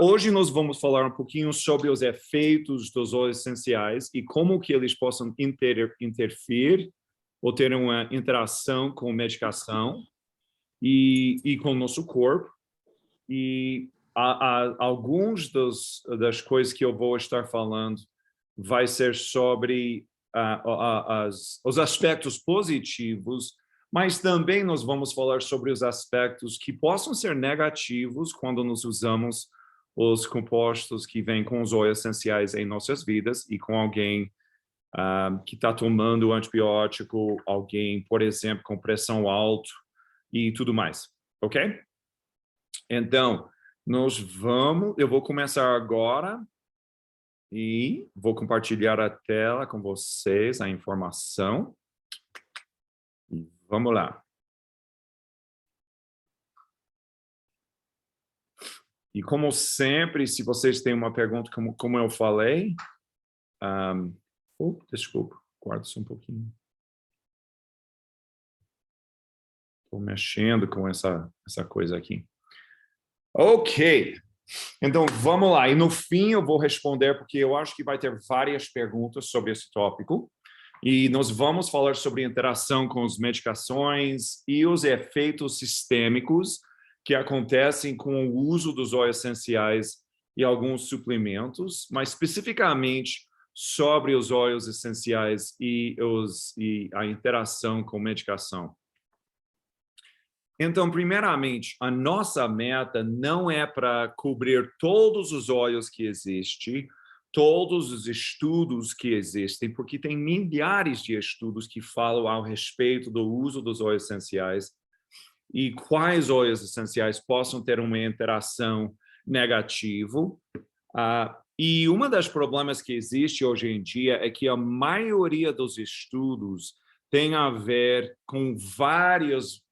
Hoje nós vamos falar um pouquinho sobre os efeitos dos óleos essenciais e como que eles possam interferir ou ter uma interação com medicação e com o nosso corpo. E alguns das coisas que eu vou estar falando vai ser sobre os aspectos positivos, mas também nós vamos falar sobre os aspectos que possam ser negativos quando nós usamos os compostos que vêm com os óleos essenciais em nossas vidas e com alguém que está tomando antibiótico, alguém, por exemplo, com pressão alta e tudo mais, ok? Então, eu vou começar agora e vou compartilhar a tela com vocês, a informação. E vamos lá. E como sempre, se vocês têm uma pergunta, como eu falei... desculpa, guarda só um pouquinho. Estou mexendo com essa coisa aqui. Ok, então vamos lá. E no fim eu vou responder, porque eu acho que vai ter várias perguntas sobre esse tópico. E nós vamos falar sobre a interação com as medicações e os efeitos sistêmicos que acontecem com o uso dos óleos essenciais e alguns suplementos, mas especificamente sobre os óleos essenciais e a interação com medicação. Então, primeiramente, a nossa meta não é para cobrir todos os óleos que existem, todos os estudos que existem, porque tem milhares de estudos que falam ao respeito do uso dos óleos essenciais e quais óleos essenciais possam ter uma interação negativa. E um dos problemas que existe hoje em dia é que a maioria dos estudos tem a ver com várias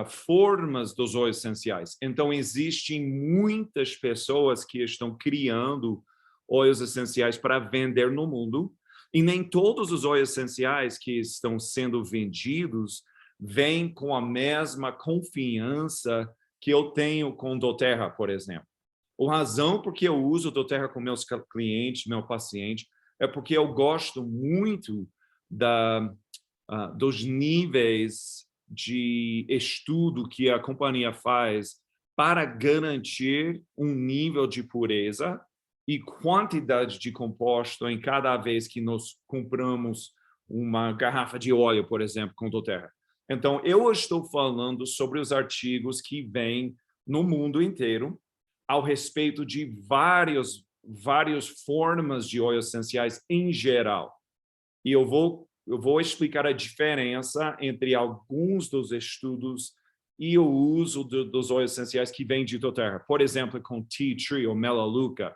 formas dos óleos essenciais. Então, existem muitas pessoas que estão criando óleos essenciais para vender no mundo, e nem todos os óleos essenciais que estão sendo vendidos vêm com a mesma confiança que eu tenho com doTERRA, por exemplo. A razão por que eu uso doTERRA com meus clientes, meu paciente, é porque eu gosto muito dos níveis de estudo que a companhia faz para garantir um nível de pureza e quantidade de composto em cada vez que nós compramos uma garrafa de óleo, por exemplo, com doTERRA. Então, eu estou falando sobre os artigos que vêm no mundo inteiro ao respeito de várias formas de óleos essenciais em geral. E eu vou explicar a diferença entre alguns dos estudos e o uso dos óleos essenciais que vêm de doTERRA. Por exemplo, com Tea Tree ou Melaleuca.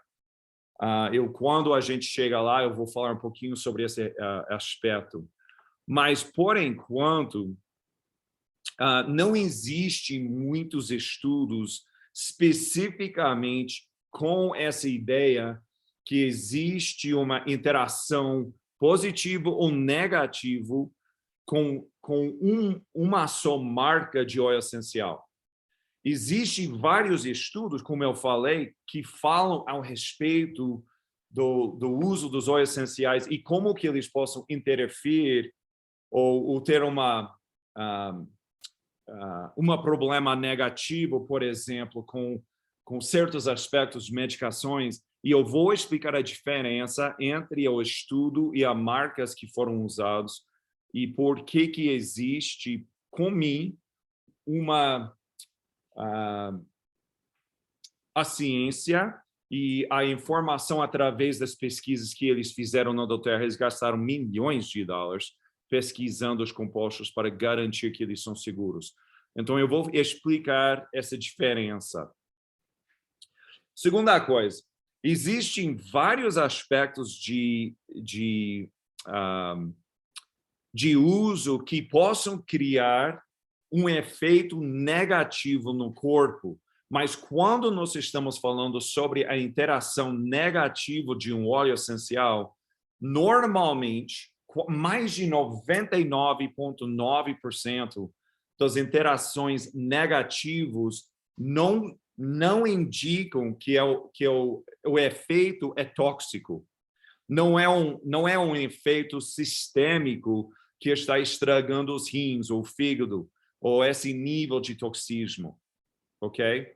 Quando a gente chega lá, eu vou falar um pouquinho sobre esse aspecto. Mas, por enquanto, não existem muitos estudos especificamente com essa ideia que existe uma interação positiva ou negativa com uma só marca de óleo essencial. Existem vários estudos, como eu falei, que falam ao respeito do uso dos óleos essenciais e como que eles possam interferir ou ter problema negativo, por exemplo, com certos aspectos de medicações, e eu vou explicar a diferença entre o estudo e as marcas que foram usadas e por que existe, comigo, a ciência e a informação através das pesquisas que eles fizeram no doTERRA. Eles gastaram milhões de dólares pesquisando os compostos para garantir que eles são seguros. Então, eu vou explicar essa diferença. Segunda coisa, existem vários aspectos de uso que possam criar um efeito negativo no corpo, mas quando nós estamos falando sobre a interação negativa de um óleo essencial, normalmente, mais de 99,9% das interações negativas não não indicam que o efeito é tóxico. Não é um efeito sistêmico que está estragando os rins, ou o fígado, ou esse nível de toxismo, ok?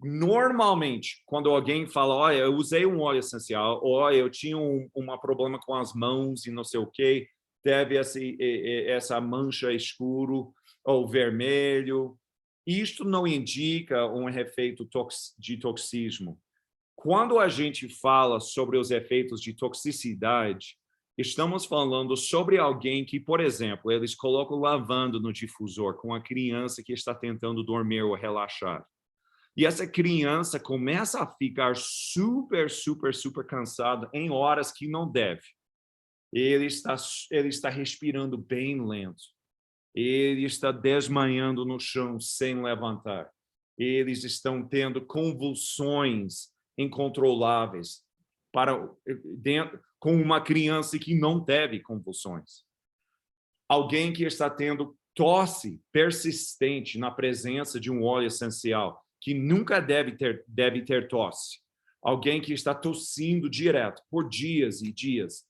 Normalmente, quando alguém fala, olha, eu usei um óleo essencial, ou olha, eu tinha um problema com as mãos e não sei o quê, teve essa mancha escuro ou vermelho, isto não indica um efeito de toxismo. Quando a gente fala sobre os efeitos de toxicidade, estamos falando sobre alguém que, por exemplo, eles colocam lavanda no difusor com a criança que está tentando dormir ou relaxar. E essa criança começa a ficar super, super, super cansada em horas que não deve. Ele está respirando bem lento. Ele está desmaiando no chão sem levantar. Eles estão tendo convulsões incontroláveis com uma criança que não teve convulsões. Alguém que está tendo tosse persistente na presença de um óleo essencial, que nunca deve ter tosse. Alguém que está tossindo direto por dias e dias.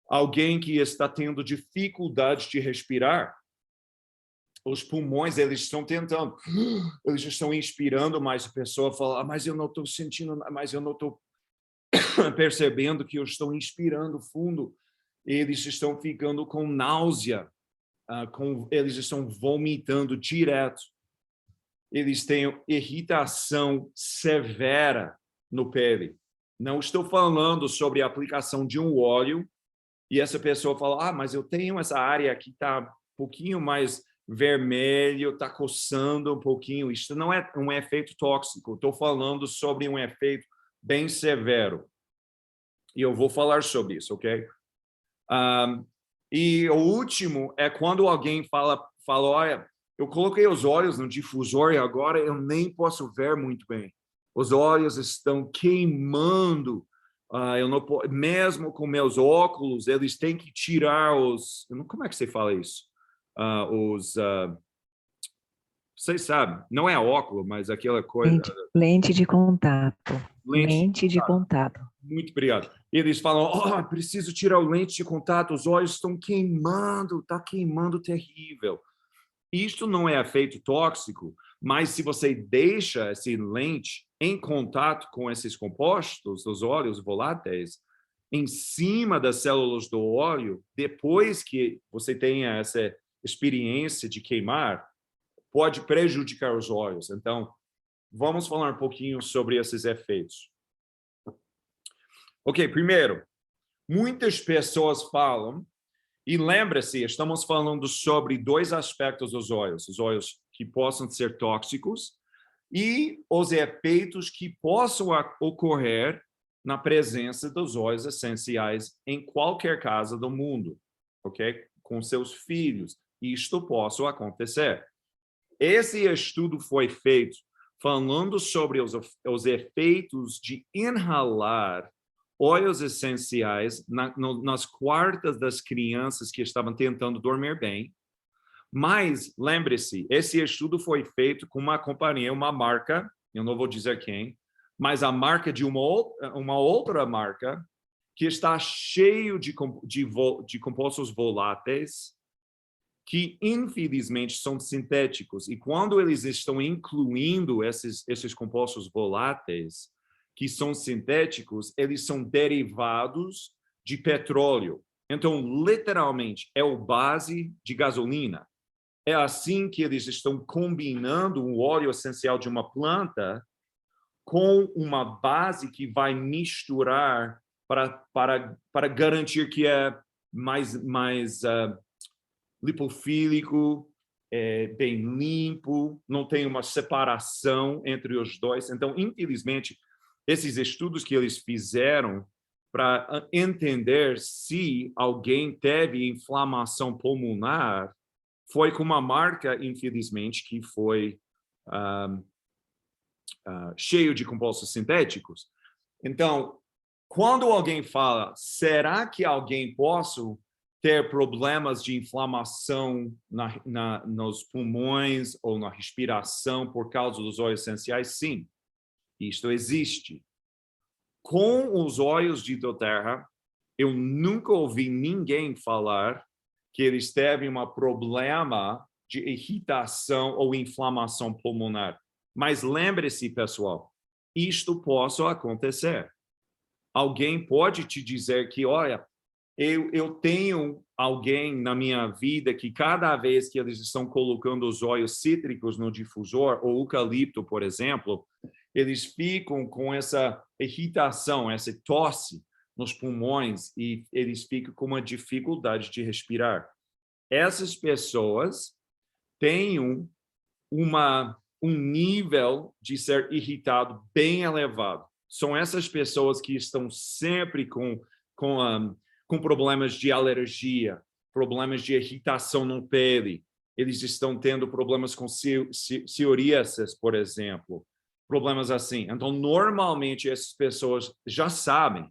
Alguém que está tendo dificuldade de respirar. Os pulmões, eles estão tentando, eles estão inspirando, mas a pessoa fala, mas eu não estou sentindo, mas eu não estou percebendo que eu estou inspirando fundo. Eles estão ficando com náusea, eles estão vomitando direto. Eles têm irritação severa no pele. Não estou falando sobre a aplicação de um óleo e essa pessoa fala, mas eu tenho essa área que está um pouquinho mais vermelho, está coçando um pouquinho. Isso não é um efeito tóxico. Estou falando sobre um efeito bem severo. E eu vou falar sobre isso, ok? E o último é quando alguém fala, olha, eu coloquei os olhos no difusor e agora eu nem posso ver muito bem. Os olhos estão queimando. Eu não mesmo com meus óculos, eles têm que tirar os... Como é que você fala isso? Vocês sabem, não é óculos, mas aquela coisa... Lente de contato. Lente de contato. Muito obrigado. Eles falam, preciso tirar o lente de contato, os olhos estão queimando, está queimando terrível. Isto não é efeito tóxico, mas se você deixa esse lente em contato com esses compostos, os óleos voláteis, em cima das células do óleo, depois que você tenha essa experiência de queimar, pode prejudicar os olhos. Então, vamos falar um pouquinho sobre esses efeitos. Ok, primeiro, muitas pessoas falam, e lembre-se, estamos falando sobre dois aspectos dos óleos, os óleos que possam ser tóxicos e os efeitos que possam ocorrer na presença dos óleos essenciais em qualquer casa do mundo, ok? Com seus filhos, isto possa acontecer. Esse estudo foi feito falando sobre os efeitos de inhalar óleos essenciais nas quartas das crianças que estavam tentando dormir bem. Mas, lembre-se, esse estudo foi feito com uma companhia, uma marca, eu não vou dizer quem, mas a marca de uma outra marca que está cheio de compostos voláteis que, infelizmente, são sintéticos. E quando eles estão incluindo esses compostos voláteis, que são sintéticos, eles são derivados de petróleo. Então, literalmente, é o base de gasolina. É assim que eles estão combinando um óleo essencial de uma planta com uma base que vai misturar para garantir que é mais lipofílico, bem limpo, não tem uma separação entre os dois. Então, infelizmente, esses estudos que eles fizeram para entender se alguém teve inflamação pulmonar foi com uma marca, infelizmente, que foi cheio de compostos sintéticos. Então, quando alguém fala, será que alguém ter problemas de inflamação nos pulmões ou na respiração por causa dos óleos essenciais? Sim, isto existe. Com os óleos de doTERRA, eu nunca ouvi ninguém falar que eles teve um problema de irritação ou inflamação pulmonar. Mas lembre-se, pessoal, isto pode acontecer. Alguém pode te dizer que, olha, eu tenho alguém na minha vida que cada vez que eles estão colocando os óleos cítricos no difusor, ou eucalipto, por exemplo, eles ficam com essa irritação, essa tosse nos pulmões e eles ficam com uma dificuldade de respirar. Essas pessoas têm um nível de ser irritado bem elevado. São essas pessoas que estão sempre com problemas de alergia, problemas de irritação no pele. Eles estão tendo problemas com psoríasis, por exemplo. Problemas assim. Então, normalmente, essas pessoas já sabem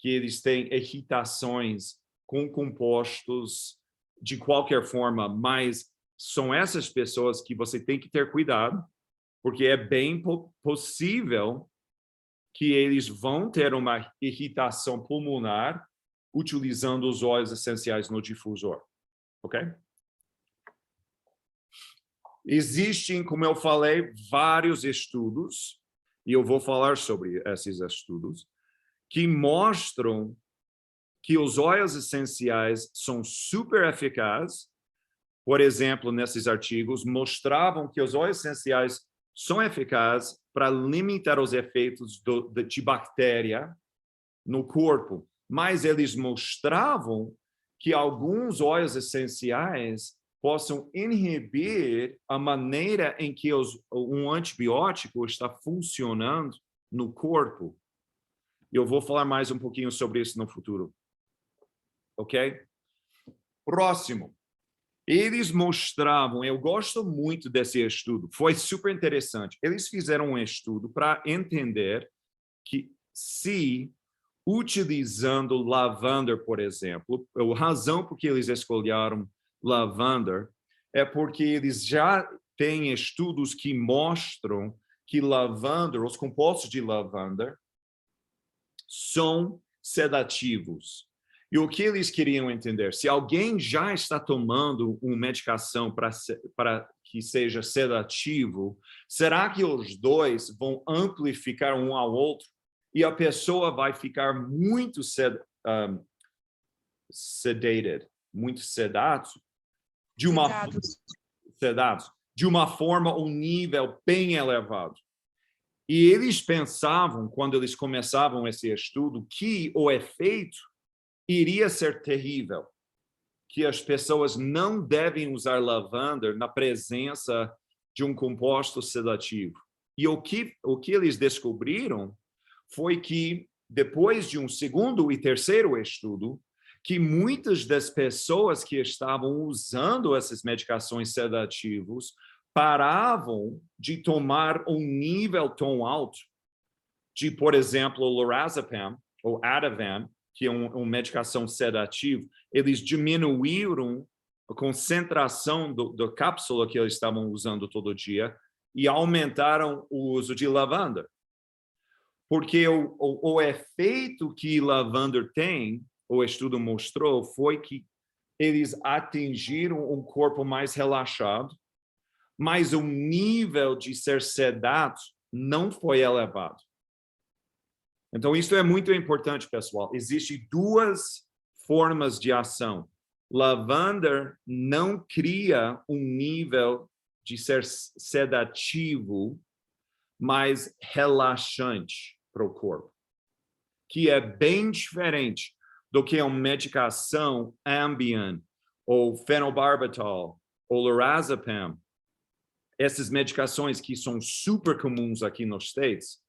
que eles têm irritações com compostos de qualquer forma, mas são essas pessoas que você tem que ter cuidado, porque é bem possível que eles vão ter uma irritação pulmonar utilizando os óleos essenciais no difusor, ok? Existem, como eu falei, vários estudos, e eu vou falar sobre esses estudos, que mostram que os óleos essenciais são super eficazes. Por exemplo, nesses artigos, mostravam que os óleos essenciais são eficazes para limitar os efeitos de bactéria no corpo, mas eles mostravam que alguns óleos essenciais possam inibir a maneira em que um antibiótico está funcionando no corpo. Eu vou falar mais um pouquinho sobre isso no futuro. Ok? Próximo. Eles mostravam, eu gosto muito desse estudo, foi super interessante. Eles fizeram um estudo para entender que se utilizando lavender, por exemplo, a razão por que eles escolheram lavender é porque eles já têm estudos que mostram que lavender, os compostos de lavender, são sedativos. E o que eles queriam entender? Se alguém já está tomando uma medicação para que seja sedativo, será que os dois vão amplificar um ao outro e a pessoa vai ficar muito sedated, muito sedado, de uma forma, um nível bem elevado? E eles pensavam, quando eles começavam esse estudo, que o efeito iria ser terrível, que as pessoas não devem usar lavender na presença de um composto sedativo. E o que eles descobriram foi que, depois de um segundo e terceiro estudo, que muitas das pessoas que estavam usando essas medicações sedativas paravam de tomar um nível tão alto de, por exemplo, lorazepam ou Ativan, que é uma medicação sedativa. Eles diminuíram a concentração da cápsula que eles estavam usando todo dia e aumentaram o uso de lavender. Porque o efeito que lavender tem, o estudo mostrou, foi que eles atingiram um corpo mais relaxado, mas o nível de ser sedado não foi elevado. Então, isso é muito importante, pessoal. Existem duas formas de ação. Lavender não cria um nível de ser sedativo, mas relaxante para o corpo, que é bem diferente do que uma medicação Ambien, ou fenobarbital, ou lorazepam. Essas medicações que são super comuns aqui nos States,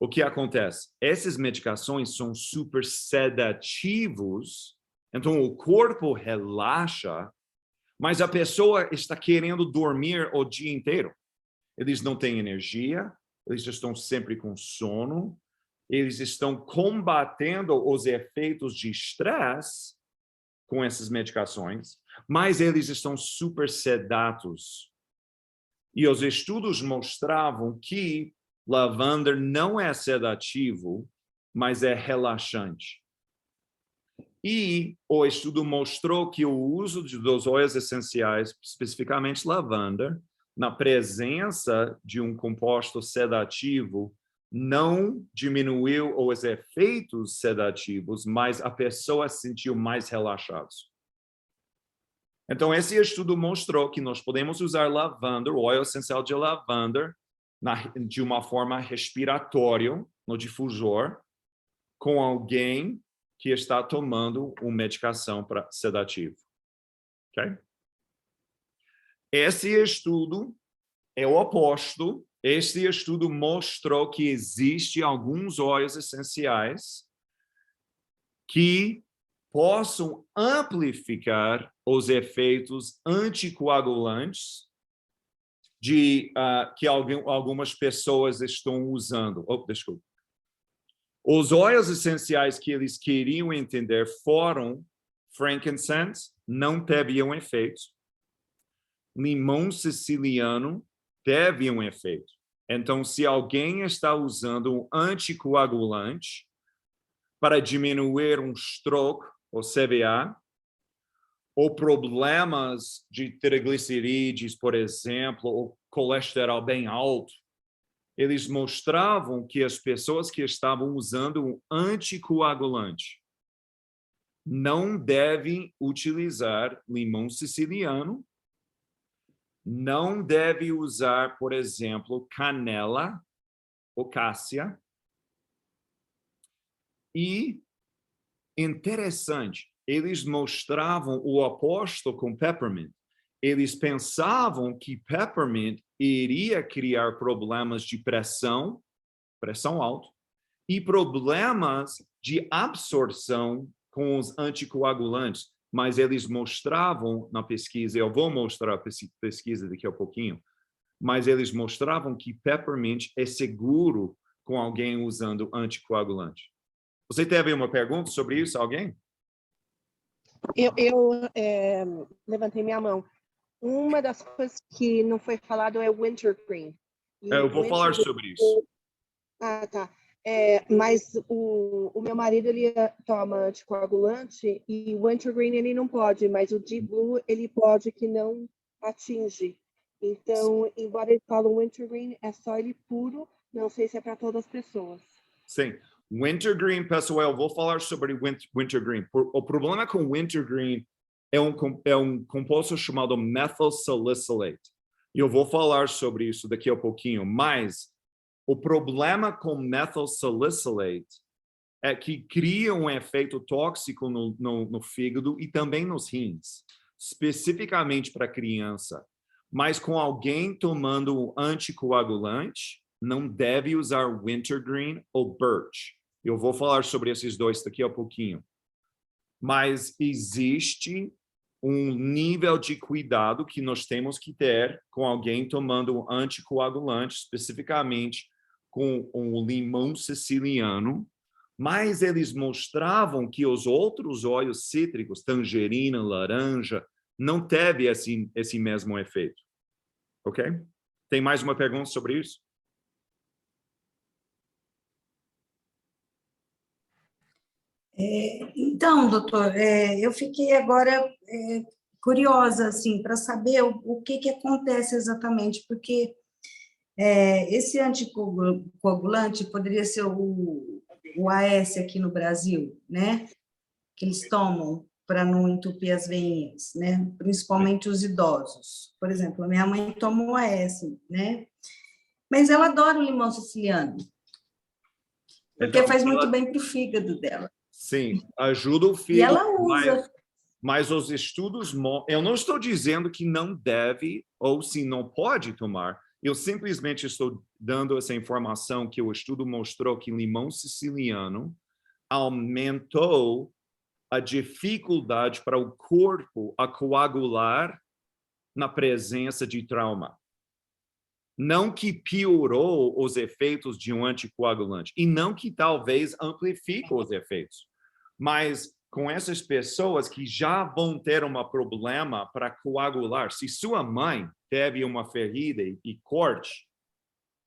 o que acontece? Essas medicações são super sedativos, então o corpo relaxa, mas a pessoa está querendo dormir o dia inteiro. Eles não têm energia, eles estão sempre com sono, eles estão combatendo os efeitos de estresse com essas medicações, mas eles estão super sedatos. E os estudos mostravam que lavanda não é sedativo, mas é relaxante. E o estudo mostrou que o uso dos óleos essenciais, especificamente lavanda, na presença de um composto sedativo, não diminuiu os efeitos sedativos, mas a pessoa se sentiu mais relaxada. Então, esse estudo mostrou que nós podemos usar lavanda, o óleo essencial de lavanda, de uma forma respiratória, no difusor, com alguém que está tomando uma medicação para sedativo. Okay? Esse estudo é o oposto. Este estudo mostrou que existe alguns óleos essenciais que possam amplificar os efeitos anticoagulantes que algumas pessoas estão usando. Desculpa. Os óleos essenciais que eles queriam entender foram frankincense, não teve um efeito. Limão siciliano teve um efeito. Então, se alguém está usando um anticoagulante para diminuir um stroke, ou CVA, ou problemas de triglicerídeos, por exemplo, ou colesterol bem alto, eles mostravam que as pessoas que estavam usando um anticoagulante não devem utilizar limão siciliano, não deve usar, por exemplo, canela ou cássia. E, interessante, eles mostravam o oposto com peppermint. Eles pensavam que peppermint iria criar problemas de pressão alta, e problemas de absorção com os anticoagulantes, mas eles mostravam na pesquisa, eu vou mostrar a pesquisa daqui a pouquinho, mas eles mostravam que peppermint é seguro com alguém usando anticoagulante. Você teve uma pergunta sobre isso, alguém? Eu levantei minha mão. Uma das coisas que não foi falado é o wintergreen. Eu vou falar sobre isso. Ah, tá. Mas o meu marido, ele toma anticoagulante e o wintergreen ele não pode, mas o Deep Blue ele pode, que não atinge. Então, embora ele fale wintergreen, é só ele puro, não sei se é para todas as pessoas. Sim. Wintergreen, pessoal, eu vou falar sobre wintergreen. O problema com wintergreen é um composto chamado methyl salicylate. E eu vou falar sobre isso daqui a pouquinho, mas o problema com methyl salicylate é que cria um efeito tóxico no fígado e também nos rins, especificamente para criança. Mas com alguém tomando anticoagulante, não deve usar wintergreen ou birch. Eu vou falar sobre esses dois daqui a pouquinho. Mas existe um nível de cuidado que nós temos que ter com alguém tomando um anticoagulante, especificamente com um limão siciliano, mas eles mostravam que os outros óleos cítricos, tangerina, laranja, não teve esse mesmo efeito. Ok? Tem mais uma pergunta sobre isso? Então, doutor, eu fiquei agora curiosa, assim, para saber o que acontece exatamente, porque esse anticoagulante poderia ser o AS aqui no Brasil, né? Que eles tomam para não entupir as veinhas, né? Principalmente os idosos. Por exemplo, a minha mãe toma o AS, né? Mas ela adora o limão siciliano, porque então, faz muito bem para o fígado dela. Sim, ajuda o fígado. E ela usa. Mas os estudos... Eu não estou dizendo que não deve ou se não pode tomar. Eu simplesmente estou dando essa informação que o estudo mostrou que limão siciliano aumentou a dificuldade para o corpo a coagular na presença de trauma. Não que piorou os efeitos de um anticoagulante, e não que talvez amplifique os efeitos. Mas com essas pessoas que já vão ter um problema para coagular. Se sua mãe teve uma ferida e corte,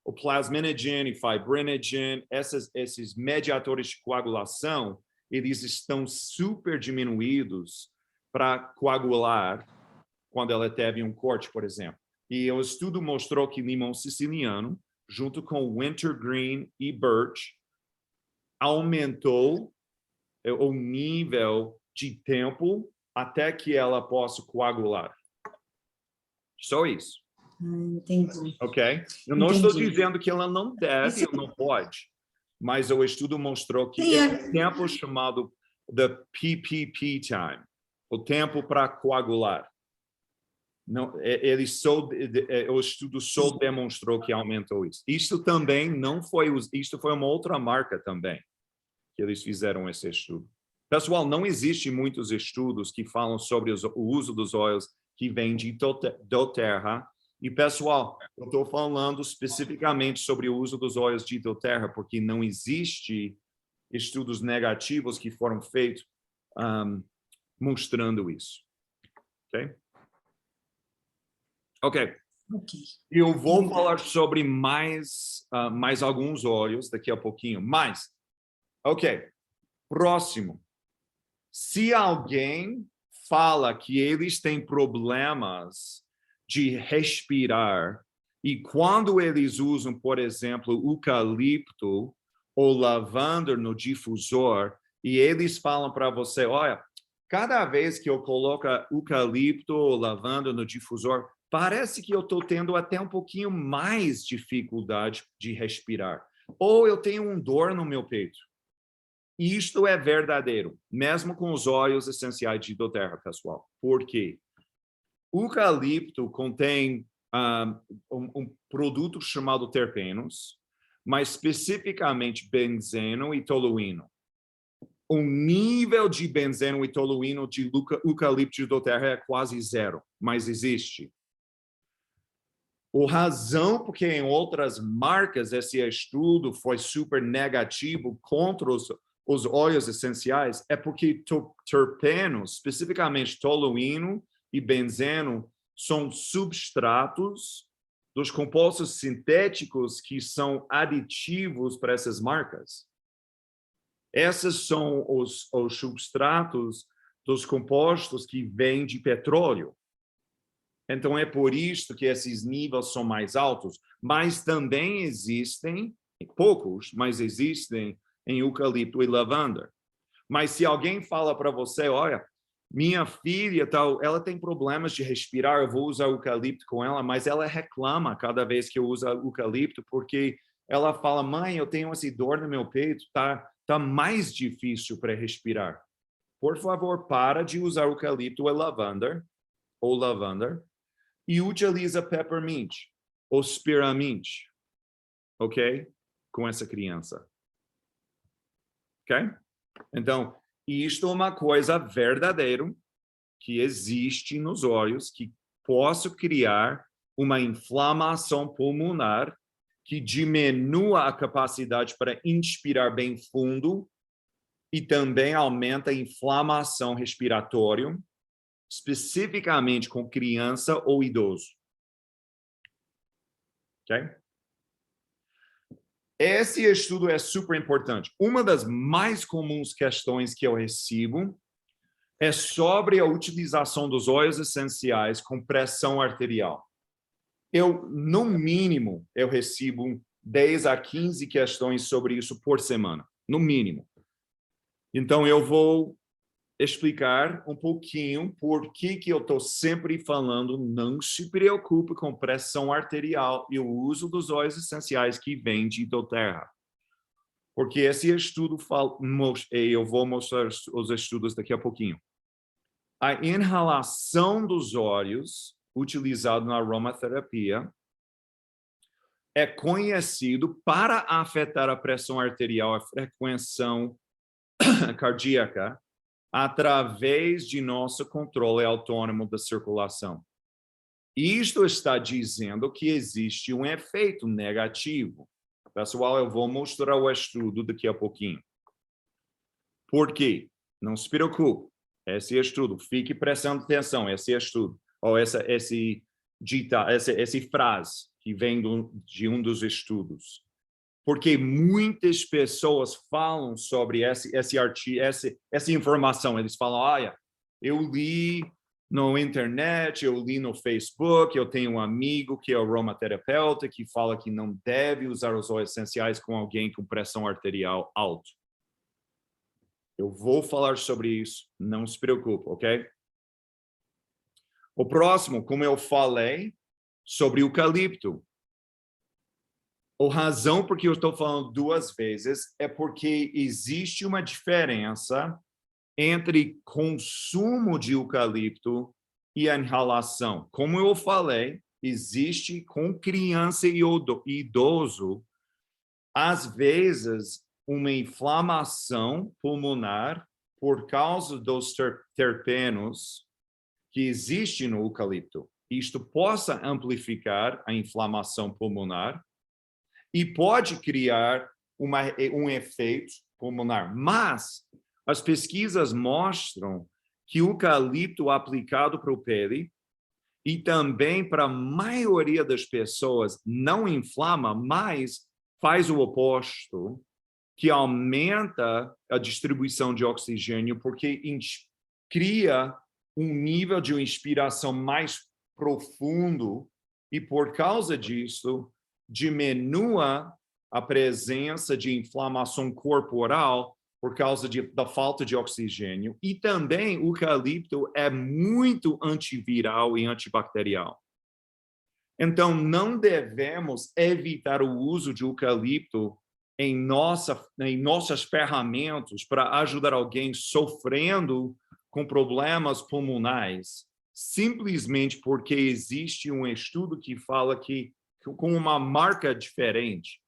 o plasminogen e fibrinogen, esses mediadores de coagulação, eles estão super diminuídos para coagular quando ela teve um corte, por exemplo. E o estudo mostrou que limão siciliano, junto com wintergreen e birch, aumentou o nível de tempo até que ela possa coagular. Só isso. Entendi. Ok? Eu não estou dizendo que ela não deve ou não pode, mas o estudo mostrou que esse tempo chamado the PPP time, o tempo para coagular, não, o estudo só demonstrou que aumentou isso. Isso também não foi, isto foi uma outra marca também, que eles fizeram esse estudo. Pessoal, não existe muitos estudos que falam sobre o uso dos óleos que vêm de doTERRA. E, pessoal, eu estou falando especificamente sobre o uso dos óleos de doTERRA, porque não existe estudos negativos que foram feitos mostrando isso. Ok? Ok. Eu vou falar sobre mais alguns óleos daqui a pouquinho. Mas, ok. Próximo. Se alguém fala que eles têm problemas de respirar e quando eles usam, por exemplo, eucalipto ou lavanda no difusor e eles falam para você, olha, cada vez que eu coloco eucalipto ou lavanda no difusor, parece que eu estou tendo até um pouquinho mais dificuldade de respirar. Ou eu tenho um dor no meu peito. Isto é verdadeiro, mesmo com os óleos essenciais de doTERRA, pessoal. Por quê? O eucalipto contém um produto chamado terpenos, mas especificamente benzeno e toluíno. O nível de benzeno e toluíno de eucalipto de doTERRA é quase zero, mas existe. A razão porque em outras marcas esse estudo foi super negativo contra os óleos essenciais é porque terpenos, especificamente toluíno e benzeno, são substratos dos compostos sintéticos que são aditivos para essas marcas. Esses são os substratos dos compostos que vêm de petróleo. Então, é por isso que esses níveis são mais altos, mas também existem, poucos, mas existem em eucalipto e lavanda. Mas se alguém fala para você, olha, minha filha, ela tem problemas de respirar, eu vou usar eucalipto com ela, mas ela reclama cada vez que eu uso eucalipto, porque ela fala, mãe, eu tenho essa dor no meu peito, tá mais difícil para respirar. Por favor, para de usar eucalipto ou lavanda, e utiliza peppermint ou spearmint, ok? Com essa criança. Ok? Então, isto é uma coisa verdadeira que existe nos olhos, que possa criar uma inflamação pulmonar que diminua a capacidade para inspirar bem fundo e também aumenta a inflamação respiratória, especificamente com criança ou idoso. Ok? Esse estudo é super importante. Uma das mais comuns questões que eu recebo é sobre a utilização dos óleos essenciais com pressão arterial. No mínimo, eu recebo 10 a 15 questões sobre isso por semana, no mínimo. Então, eu vou explicar um pouquinho por que eu estou sempre falando não se preocupe com pressão arterial e o uso dos óleos essenciais que vem de doTERRA. Porque esse estudo eu vou mostrar os estudos daqui a pouquinho. A inalação dos óleos utilizado na aromaterapia é conhecido para afetar a pressão arterial, a frequência cardíaca, através de nosso controle autônomo da circulação. Isto está dizendo que existe um efeito negativo. Pessoal, eu vou mostrar o estudo daqui a pouquinho. Por quê? Não se preocupe. Esse estudo, fique prestando atenção, esse estudo, ou essa frase que vem de um dos estudos. Porque muitas pessoas falam sobre esse artigo, essa informação. Eles falam, olha, eu li na internet, eu li no Facebook, eu tenho um amigo que é aromaterapeuta que fala que não deve usar os óleos essenciais com alguém com pressão arterial alta. Eu vou falar sobre isso, não se preocupe, ok? O próximo, como eu falei, sobre o eucalipto. A razão por que eu estou falando 2 vezes é porque existe uma diferença entre consumo de eucalipto e a inalação. Como eu falei, existe com criança e idoso, às vezes, uma inflamação pulmonar por causa dos terpenos que existem no eucalipto. Isto possa amplificar a inflamação pulmonar e pode criar um efeito pulmonar. Mas as pesquisas mostram que o eucalipto aplicado para a pele e também para a maioria das pessoas não inflama, mas faz o oposto, que aumenta a distribuição de oxigênio, porque cria um nível de inspiração mais profundo e, por causa disso, diminua a presença de inflamação corporal por causa da falta de oxigênio. E também o eucalipto é muito antiviral e antibacterial. Então, não devemos evitar o uso de eucalipto em nossas ferramentas para ajudar alguém sofrendo com problemas pulmonares, simplesmente porque existe um estudo que fala que com uma marca diferente,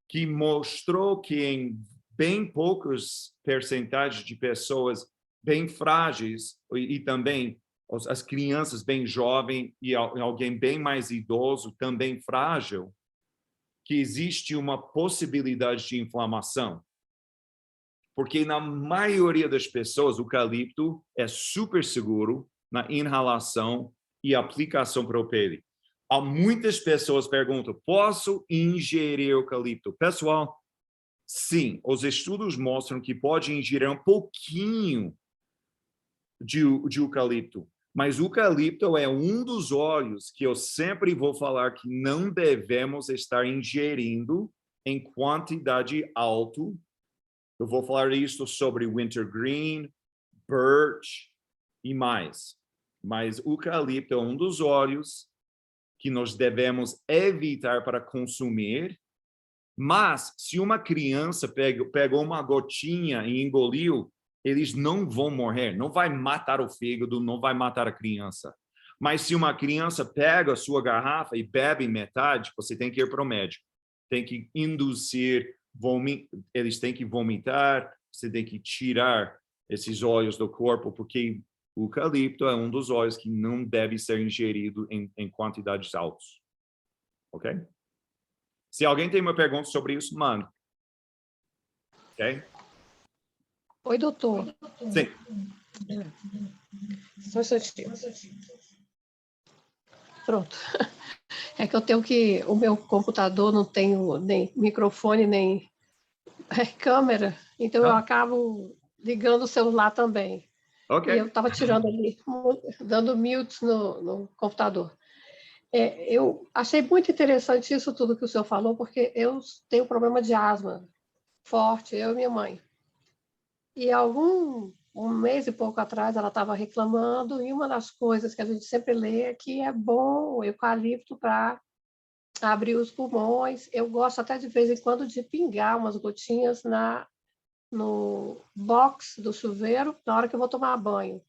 que mostrou que em bem poucas percentagens de pessoas bem frágeis e também as crianças bem jovens e alguém bem mais idoso também frágil, que existe uma possibilidade de inflamação. Porque na maioria das pessoas, o eucalipto é super seguro na inalação e aplicação para a pele. Há muitas pessoas que perguntam, posso ingerir eucalipto? Pessoal, sim, os estudos mostram que pode ingerir um pouquinho de eucalipto. Mas o eucalipto é um dos óleos que eu sempre vou falar que não devemos estar ingerindo em quantidade alta. Eu vou falar isso sobre wintergreen, birch e mais. Mas o eucalipto é um dos óleos que nós devemos evitar para consumir. Mas se uma criança pegou uma gotinha e engoliu, eles não vão morrer, não vai matar o fígado, não vai matar a criança. Mas se uma criança pega a sua garrafa e bebe metade, você tem que ir para o médico. Tem que induzir, eles têm que vomitar, você tem que tirar esses óleos do corpo, porque o eucalipto é um dos óleos que não deve ser ingerido em quantidades altas. Ok? Se alguém tem uma pergunta sobre isso, manda. Ok? Oi, doutor. Sim. Só um instantinho. Pronto. É que eu tenho que... O meu computador não tem nem microfone, nem câmera, então eu acabo ligando o celular também. Ok. E eu estava tirando ali, dando mute no computador. Eu achei muito interessante isso tudo que o senhor falou, porque eu tenho problema de asma forte, eu e minha mãe. E um mês e pouco atrás, ela estava reclamando, e uma das coisas que a gente sempre lê é que é bom o eucalipto para abrir os pulmões. Eu gosto até de vez em quando de pingar umas gotinhas no box do chuveiro na hora que eu vou tomar banho.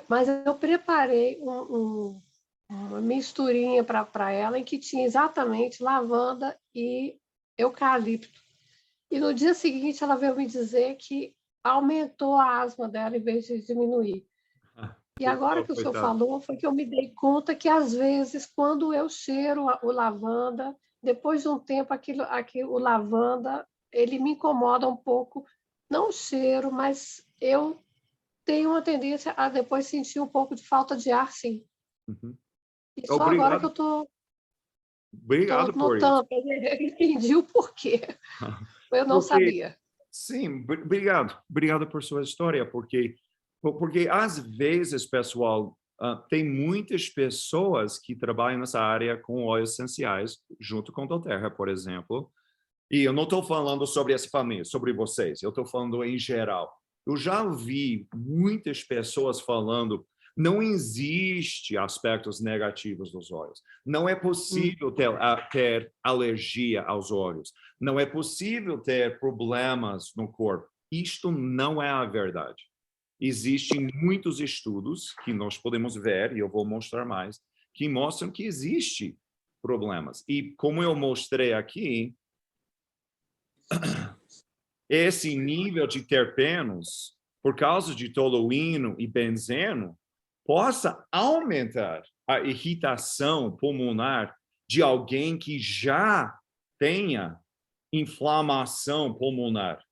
Mas eu preparei uma misturinha para ela em que tinha exatamente lavanda e eucalipto. E no dia seguinte ela veio me dizer que aumentou a asma dela em vez de diminuir. E agora que o senhor falou, foi que eu me dei conta que, às vezes, quando eu cheiro o lavanda, depois de um tempo, o lavanda, ele me incomoda um pouco não cheiro, mas eu tenho uma tendência a depois sentir um pouco de falta de ar, sim. Uhum. E só agora que eu estou por isso. notando, eu entendi o porquê. Eu não sabia. Sim, obrigado por sua história, porque às vezes, pessoal, tem muitas pessoas que trabalham nessa área com óleos essenciais, junto com a Terra, por exemplo, e eu não estou falando sobre essa família, sobre vocês, eu estou falando em geral. Eu já ouvi muitas pessoas falando, não existe aspectos negativos dos óleos. Não é possível ter alergia aos óleos. Não é possível ter problemas no corpo. Isto não é a verdade. Existem muitos estudos que nós podemos ver, e eu vou mostrar mais, que mostram que existem problemas. E como eu mostrei aqui, esse nível de terpenos, por causa de toluíno e benzeno, possa aumentar a irritação pulmonar de alguém que já tenha inflamação pulmonar.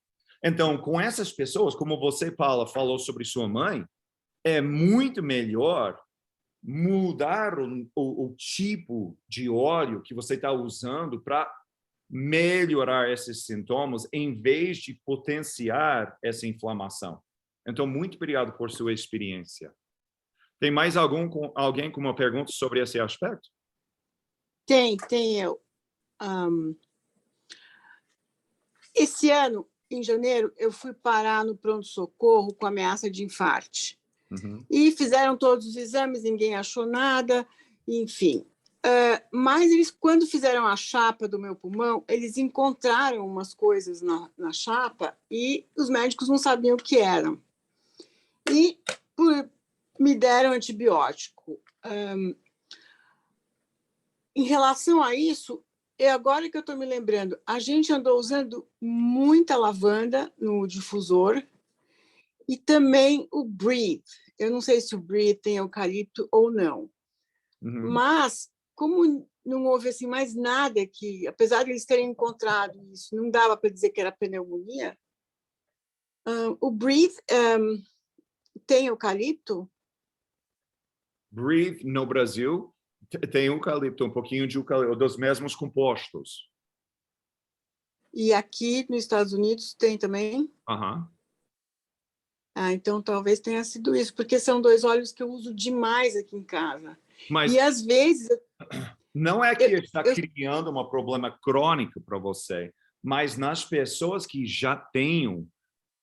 Então, com essas pessoas, como você, Paula, falou sobre sua mãe, é muito melhor mudar o tipo de óleo que você está usando para melhorar esses sintomas em vez de potenciar essa inflamação. Então, muito obrigado por sua experiência. Tem mais alguém com uma pergunta sobre esse aspecto? Tem eu. Esse ano, em janeiro, eu fui parar no pronto-socorro com ameaça de infarte. Uhum. E fizeram todos os exames, ninguém achou nada, enfim. Mas eles, quando fizeram a chapa do meu pulmão, eles encontraram umas coisas na chapa e os médicos não sabiam o que eram. E me deram antibiótico. Em relação a isso, agora que eu estou me lembrando, a gente andou usando muita lavanda no difusor e também o Breathe. Eu não sei se o Breathe tem eucalipto ou não. Uhum. Mas, como não houve assim, mais nada que, apesar de eles terem encontrado isso, não dava para dizer que era pneumonia, o Breathe tem eucalipto? Breathe, no Brasil, tem eucalipto, um pouquinho de eucalipto, dos mesmos compostos. E aqui nos Estados Unidos tem também? Uhum. Então talvez tenha sido isso, porque são dois óleos que eu uso demais aqui em casa. Mas e às vezes... Não é que está criando um problema crônico para você, mas nas pessoas que já têm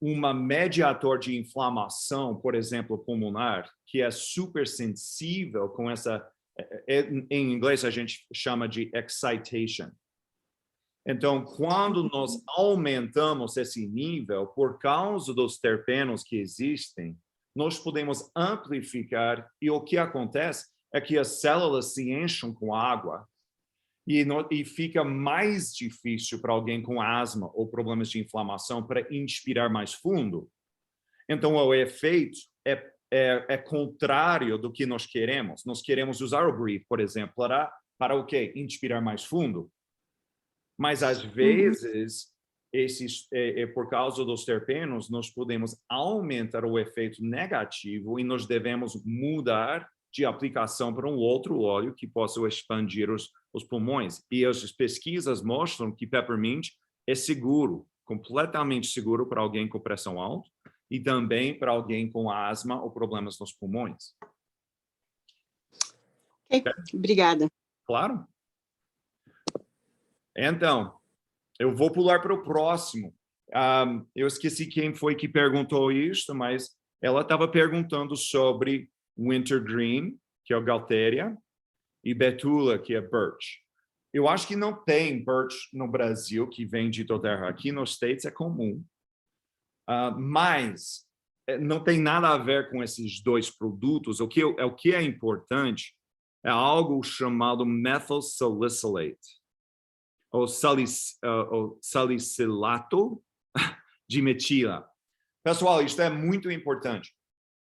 um mediador de inflamação, por exemplo, pulmonar, que é super sensível com essa... Em inglês, a gente chama de excitation. Então, quando nós aumentamos esse nível, por causa dos terpenos que existem, nós podemos amplificar, e o que acontece é que as células se enchem com água e fica mais difícil para alguém com asma ou problemas de inflamação para inspirar mais fundo. Então, o efeito é contrário do que nós queremos. Nós queremos usar o Breathe, por exemplo, para o quê? Inspirar mais fundo. Mas, às vezes, por causa dos terpenos, nós podemos aumentar o efeito negativo e nós devemos mudar de aplicação para um outro óleo que possa expandir os pulmões. E as pesquisas mostram que peppermint é seguro, completamente seguro para alguém com pressão alta e também para alguém com asma ou problemas nos pulmões. Ok, obrigada. Claro. Então, eu vou pular para o próximo. Eu esqueci quem foi que perguntou isso, mas ela estava perguntando sobre Wintergreen, que é o Gaultheria, e Betula, que é Birch. Eu acho que não tem Birch no Brasil, que vem de doTERRA. Aqui nos States é comum. Mas não tem nada a ver com esses dois produtos. O que é importante é algo chamado methyl salicylate, ou salicilato de metila. Pessoal, isso é muito importante,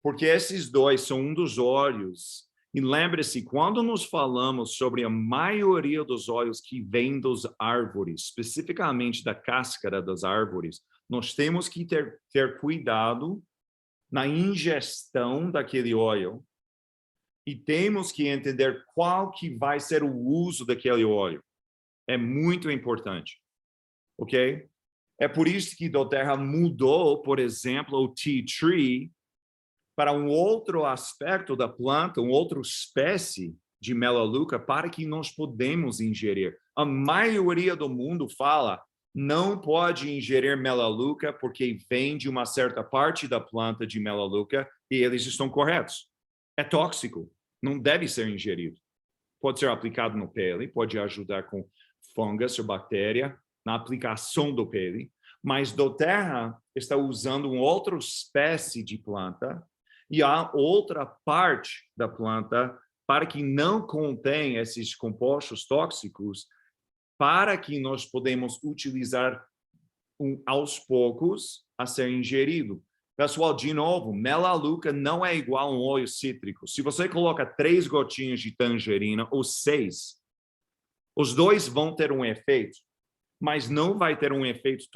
porque esses dois são um dos óleos. E lembre-se, quando nós falamos sobre a maioria dos óleos que vêm das árvores, especificamente da cáscara das árvores, nós temos que ter cuidado na ingestão daquele óleo e temos que entender qual que vai ser o uso daquele óleo. É muito importante, ok? É por isso que doTERRA mudou, por exemplo, o tea tree para um outro aspecto da planta, uma outra espécie de Melaleuca para que nós podemos ingerir. A maioria do mundo fala não pode ingerir Melaleuca porque vem de uma certa parte da planta de Melaleuca e eles estão corretos. É tóxico, não deve ser ingerido. Pode ser aplicado no pele, pode ajudar com fungus ou bactéria na aplicação do pele, mas doTERRA está usando uma outra espécie de planta e há outra parte da planta para que não contém esses compostos tóxicos, para que nós podemos utilizar aos poucos a ser ingerido. Pessoal, de novo, Melaleuca não é igual a um óleo cítrico. Se você coloca 3 gotinhas de tangerina ou 6, os dois vão ter um efeito, mas não vai ter um efeito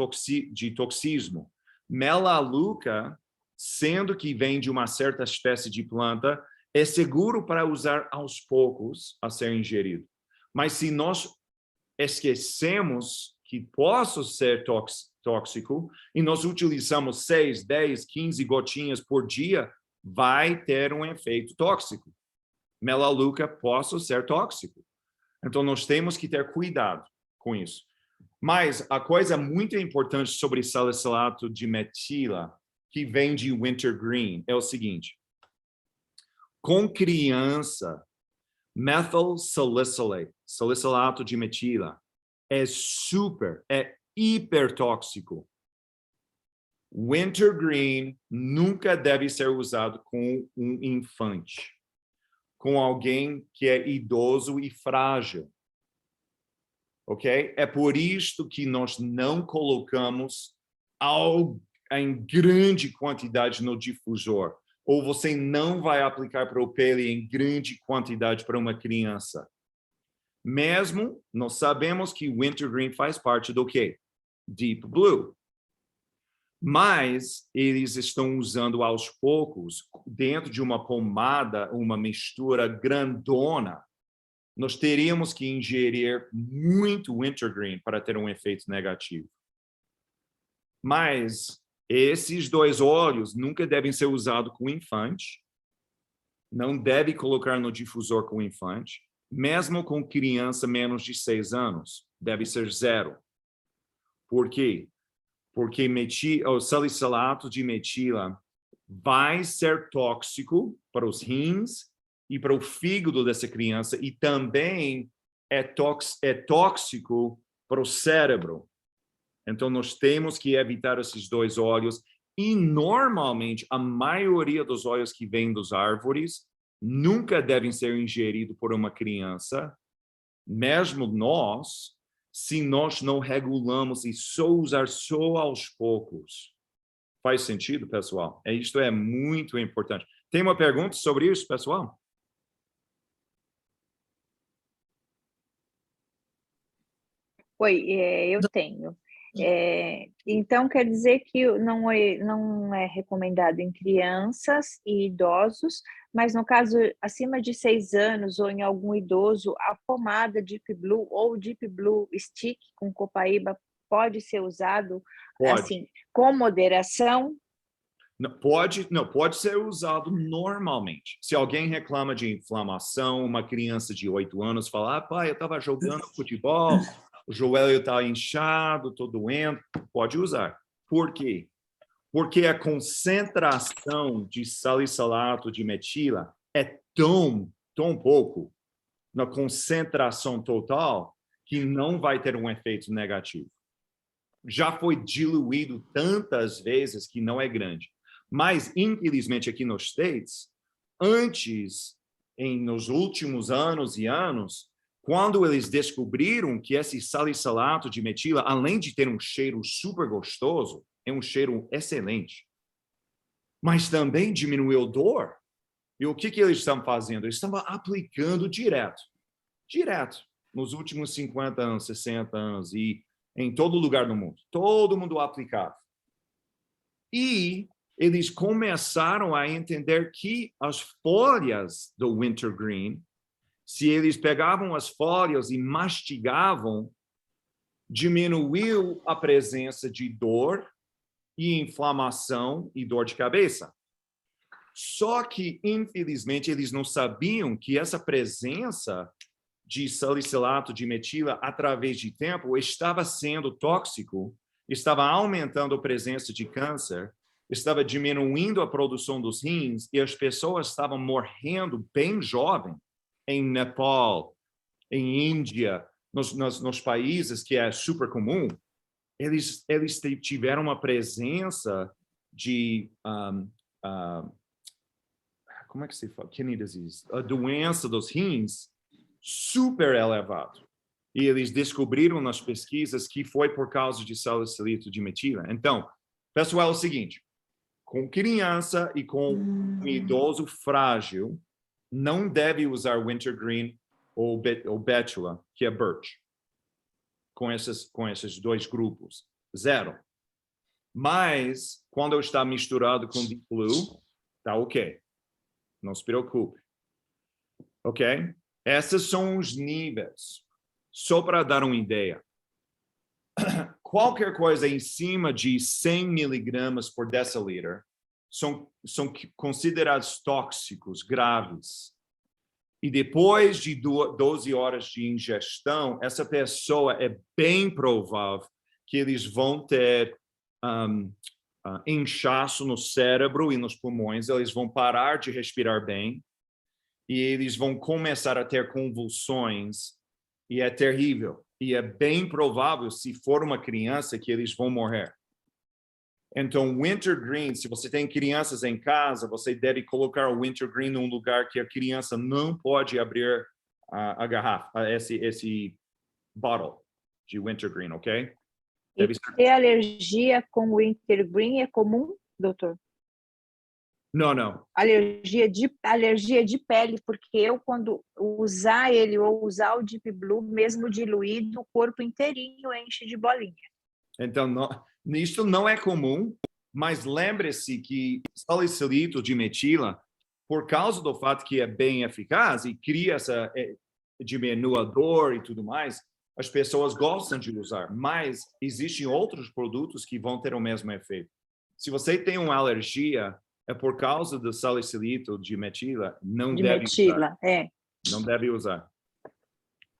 de toxismo. Melaleuca, sendo que vem de uma certa espécie de planta, é seguro para usar aos poucos a ser ingerido. Mas se nós esquecemos que possa ser tóxico e nós utilizamos 6, 10, 15 gotinhas por dia, vai ter um efeito tóxico. Melaleuca possa ser tóxico. Então, nós temos que ter cuidado com isso. Mas a coisa muito importante sobre salicilato de metila, que vem de wintergreen, é o seguinte. Com criança, methyl salicylate, salicilato de metila, é hiper tóxico. Wintergreen nunca deve ser usado com um infante, com alguém que é idoso e frágil. Ok? É por isto que nós não colocamos em grande quantidade no difusor. Ou você não vai aplicar para o pele em grande quantidade para uma criança. Mesmo, nós sabemos que wintergreen faz parte do quê? Deep Blue. Mas eles estão usando aos poucos, dentro de uma pomada, uma mistura grandona. Nós teríamos que ingerir muito wintergreen para ter um efeito negativo. Mas esses 2 óleos nunca devem ser usados com infante. Não deve colocar no difusor com infante. Mesmo com criança menos de 6 anos, deve ser 0. Por quê? Porque o salicilato de metila vai ser tóxico para os rins e para o fígado dessa criança e também é tóxico para o cérebro. Então, nós temos que evitar esses 2 óleos e, normalmente, a maioria dos óleos que vêm das árvores nunca devem ser ingeridos por uma criança, mesmo nós, se nós não regulamos e só usar só aos poucos. Faz sentido, pessoal? Isto é muito importante. Tem uma pergunta sobre isso, pessoal? Oi, eu tenho. Então, quer dizer que não é recomendado em crianças e idosos, mas no caso, acima de 6 anos ou em algum idoso, a pomada Deep Blue ou Deep Blue Stick com copaíba pode ser usado assim, com moderação? Pode ser usado normalmente. Se alguém reclama de inflamação, uma criança de 8 anos fala, pai, eu estava jogando futebol, o joelho está inchado, estou doendo, pode usar. Por quê? Porque a concentração de salicilato de metila é tão pouco na concentração total que não vai ter um efeito negativo. Já foi diluído tantas vezes que não é grande. Mas, infelizmente, aqui nos States, nos últimos anos e anos, quando eles descobriram que esse salicilato de metila, além de ter um cheiro super gostoso, é um cheiro excelente, mas também diminuiu a dor. E o que eles estão fazendo? Eles estão aplicando direto, nos últimos 50 anos, 60 anos, e em todo lugar do mundo. Todo mundo aplicava. E eles começaram a entender que as folhas do wintergreen, se eles pegavam as folhas e mastigavam, diminuiu a presença de dor e inflamação e dor de cabeça. Só que, infelizmente, eles não sabiam que essa presença de salicilato de metila através de tempo estava sendo tóxico, estava aumentando a presença de câncer, estava diminuindo a produção dos rins e as pessoas estavam morrendo bem jovem em Nepal, em Índia, nos países que é super comum. Eles tiveram uma presença de como é que se fala? Kidney disease, a doença dos rins super elevado. E eles descobriram nas pesquisas que foi por causa de salicilito de metila. Então, pessoal, é o seguinte, com criança e com um idoso frágil, não deve usar wintergreen ou betula, que é birch, com esses dois grupos. 0. Mas, quando está misturado com deep blue, tá ok. Não se preocupe. Ok? Esses são os níveis. Só para dar uma ideia. Qualquer coisa em cima de 100 miligramas por deciliter são considerados tóxicos, graves. E depois de 12 horas de ingestão, essa pessoa é bem provável que eles vão ter inchaço no cérebro e nos pulmões, eles vão parar de respirar bem e eles vão começar a ter convulsões e é terrível. E é bem provável, se for uma criança, que eles vão morrer. Então, wintergreen, se você tem crianças em casa, você deve colocar o wintergreen num lugar que a criança não pode abrir a garrafa, esse bottle de wintergreen, ok? E ter alergia com wintergreen é comum, doutor? Não. Alergia de pele, porque eu, quando usar ele ou usar o Deep Blue, mesmo diluído, o corpo inteirinho enche de bolinha. Então, isso não é comum, mas lembre-se que salicilito de metila, por causa do fato que é bem eficaz e cria essa diminuador e tudo mais, as pessoas gostam de usar, mas existem outros produtos que vão ter o mesmo efeito. Se você tem uma alergia, é por causa do salicilito de metila, não deve usar. Não deve usar.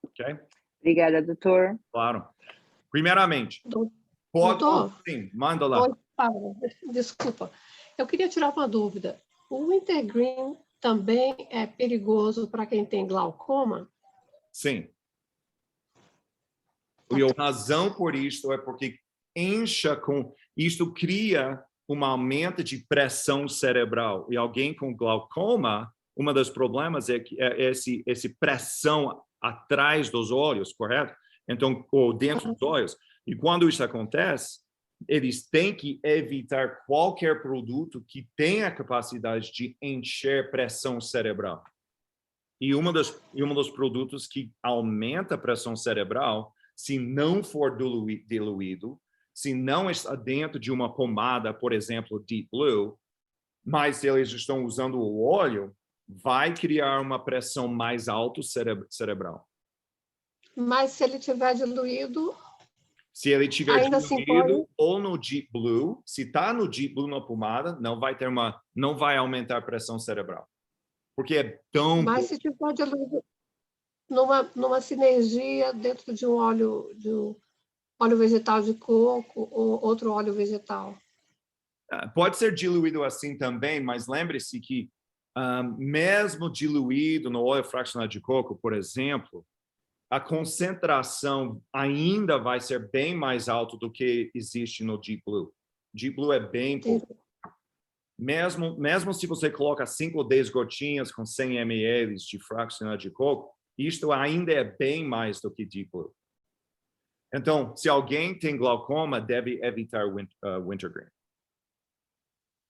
Ok? Obrigada, doutor. Claro. Primeiramente, doutor, sim, manda lá. Oi, desculpa. Eu queria tirar uma dúvida. O wintergreen também é perigoso para quem tem glaucoma? Sim. E a razão por isso é porque isto cria um aumento de pressão cerebral. E alguém com glaucoma, um dos problemas é que esse pressão atrás dos olhos, correto? Então, ou dentro dos olhos. E quando isso acontece, eles têm que evitar qualquer produto que tenha a capacidade de encher pressão cerebral. E um dos produtos que aumenta a pressão cerebral, se não for diluído, se não está dentro de uma pomada, por exemplo, Deep Blue, mas se eles estão usando o óleo, vai criar uma pressão mais alta cerebral. Mas se ele tiver diluído... Se ele tiver ainda diluído assim ou no Deep Blue, se está no Deep Blue na pomada, não vai aumentar a pressão cerebral. Porque é tão... Mas se tiver diluído numa sinergia dentro de um óleo vegetal de coco ou outro óleo vegetal. Pode ser diluído assim também, mas lembre-se que mesmo diluído no óleo fraccionado de coco, por exemplo, a concentração ainda vai ser bem mais alta do que existe no Deep Blue. Deep Blue é bem pouco. Mesmo se você coloca 5 ou 10 gotinhas com 100 ml de fraccionado de coco, isto ainda é bem mais do que Deep Blue. Então, se alguém tem glaucoma, deve evitar wintergreen.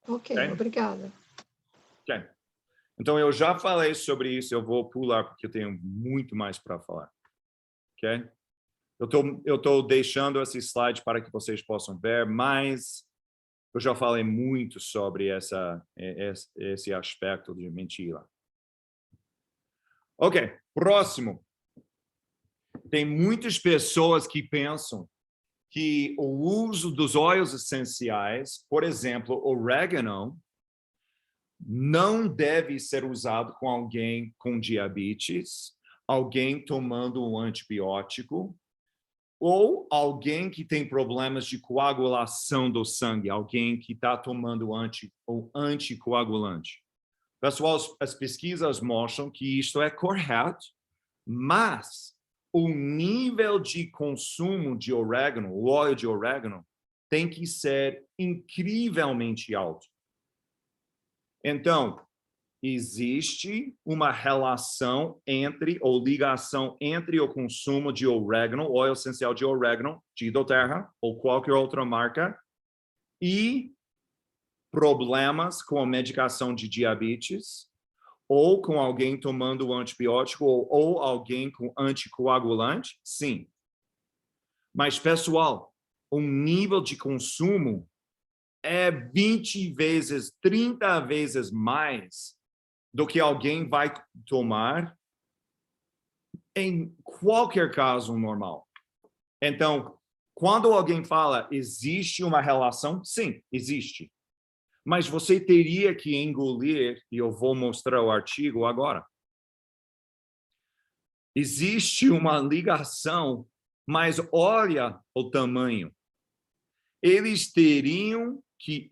Ok, obrigada. Ok. Então, eu já falei sobre isso, eu vou pular porque eu tenho muito mais para falar. Ok? Eu estou deixando esse slide para que vocês possam ver, mas Eu já falei muito sobre esse aspecto de mentira. Ok, próximo. Tem muitas pessoas que pensam que o uso dos óleos essenciais, por exemplo, orégano, não deve ser usado com alguém com diabetes, alguém tomando um antibiótico, ou alguém que tem problemas de coagulação do sangue, alguém que está tomando anticoagulante. Pessoal, as pesquisas mostram que isto é correto, mas o nível de consumo de orégano, o óleo de orégano, tem que ser incrivelmente alto. Então, existe uma relação ou ligação entre o consumo de orégano, óleo essencial de orégano, de doTERRA ou qualquer outra marca, e problemas com a medicação de diabetes, ou com alguém tomando antibiótico, ou alguém com anticoagulante, sim. Mas, pessoal, o nível de consumo é 20 vezes, 30 vezes mais do que alguém vai tomar em qualquer caso normal. Então, quando alguém fala, existe uma relação? Sim, existe. Mas você teria que engolir, e eu vou mostrar o artigo agora. Existe uma ligação, mas olha o tamanho. Eles teriam que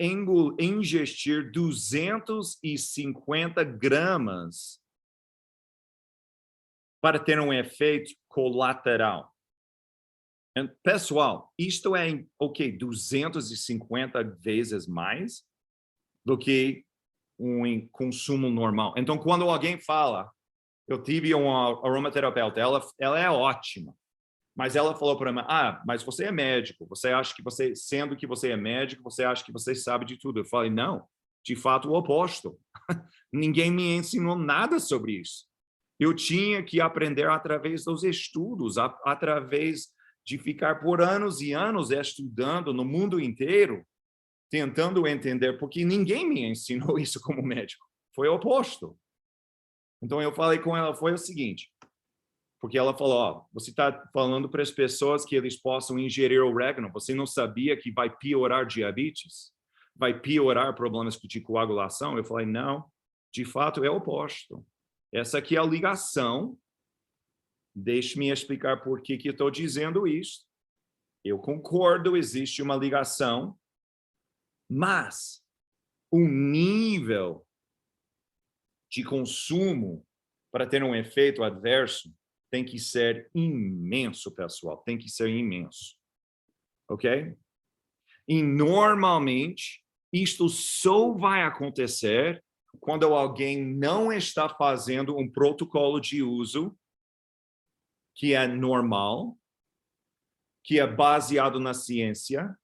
ingestir 250 gramas para ter um efeito colateral. Pessoal, isto é, 250 vezes mais do que um consumo normal. Então, quando alguém fala, eu tive uma aromaterapeuta, ela é ótima, mas ela falou para mim, mas você é médico, você acha que sendo que você é médico, você acha que você sabe de tudo. Eu falei, não, de fato o oposto. Ninguém me ensinou nada sobre isso. Eu tinha que aprender através dos estudos, através de ficar por anos e anos estudando no mundo inteiro, tentando entender, porque ninguém me ensinou isso como médico. Foi o oposto. Então, eu falei com ela, foi o seguinte, porque ela falou, você está falando para as pessoas que eles possam ingerir orégano, você não sabia que vai piorar diabetes? Vai piorar problemas de coagulação? Eu falei, não, de fato é o oposto. Essa aqui é a ligação. Deixe-me explicar por que eu estou dizendo isso. Eu concordo, existe uma ligação, mas o nível de consumo para ter um efeito adverso tem que ser imenso, pessoal. Tem que ser imenso. Ok? E normalmente, isto só vai acontecer quando alguém não está fazendo um protocolo de uso que é normal, que é baseado na ciência.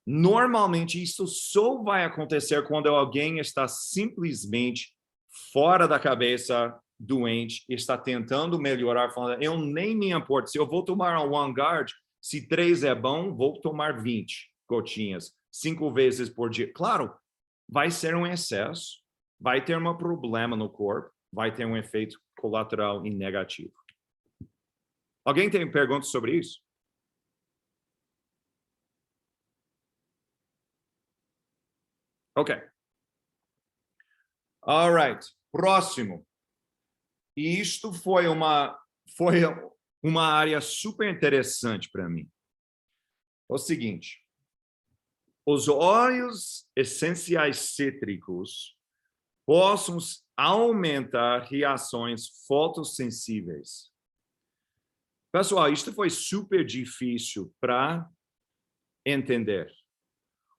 Normalmente, isso só vai acontecer quando alguém está simplesmente fora da cabeça, doente, está tentando melhorar, falando, eu nem me importo, se eu vou tomar um OneGuard, se 3 é bom, vou tomar 20 gotinhas, 5 vezes por dia. Claro, vai ser um excesso, vai ter um problema no corpo, vai ter um efeito colateral e negativo. Alguém tem perguntas sobre isso? Ok. All right. Próximo. E isto foi uma área super interessante para mim. O seguinte, os óleos essenciais cítricos possam aumentar reações fotossensíveis. Pessoal, isto foi super difícil para entender,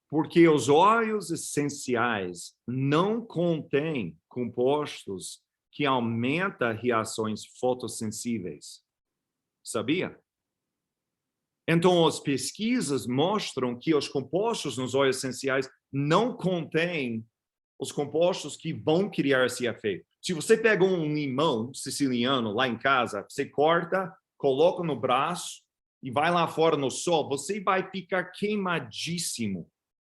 porque os óleos essenciais não contêm compostos que aumentam reações fotossensíveis. Sabia? Então, as pesquisas mostram que os compostos nos óleos essenciais não contêm os compostos que vão criar esse efeito. Se você pega um limão siciliano lá em casa, você corta, coloca no braço e vai lá fora no sol, você vai ficar queimadíssimo.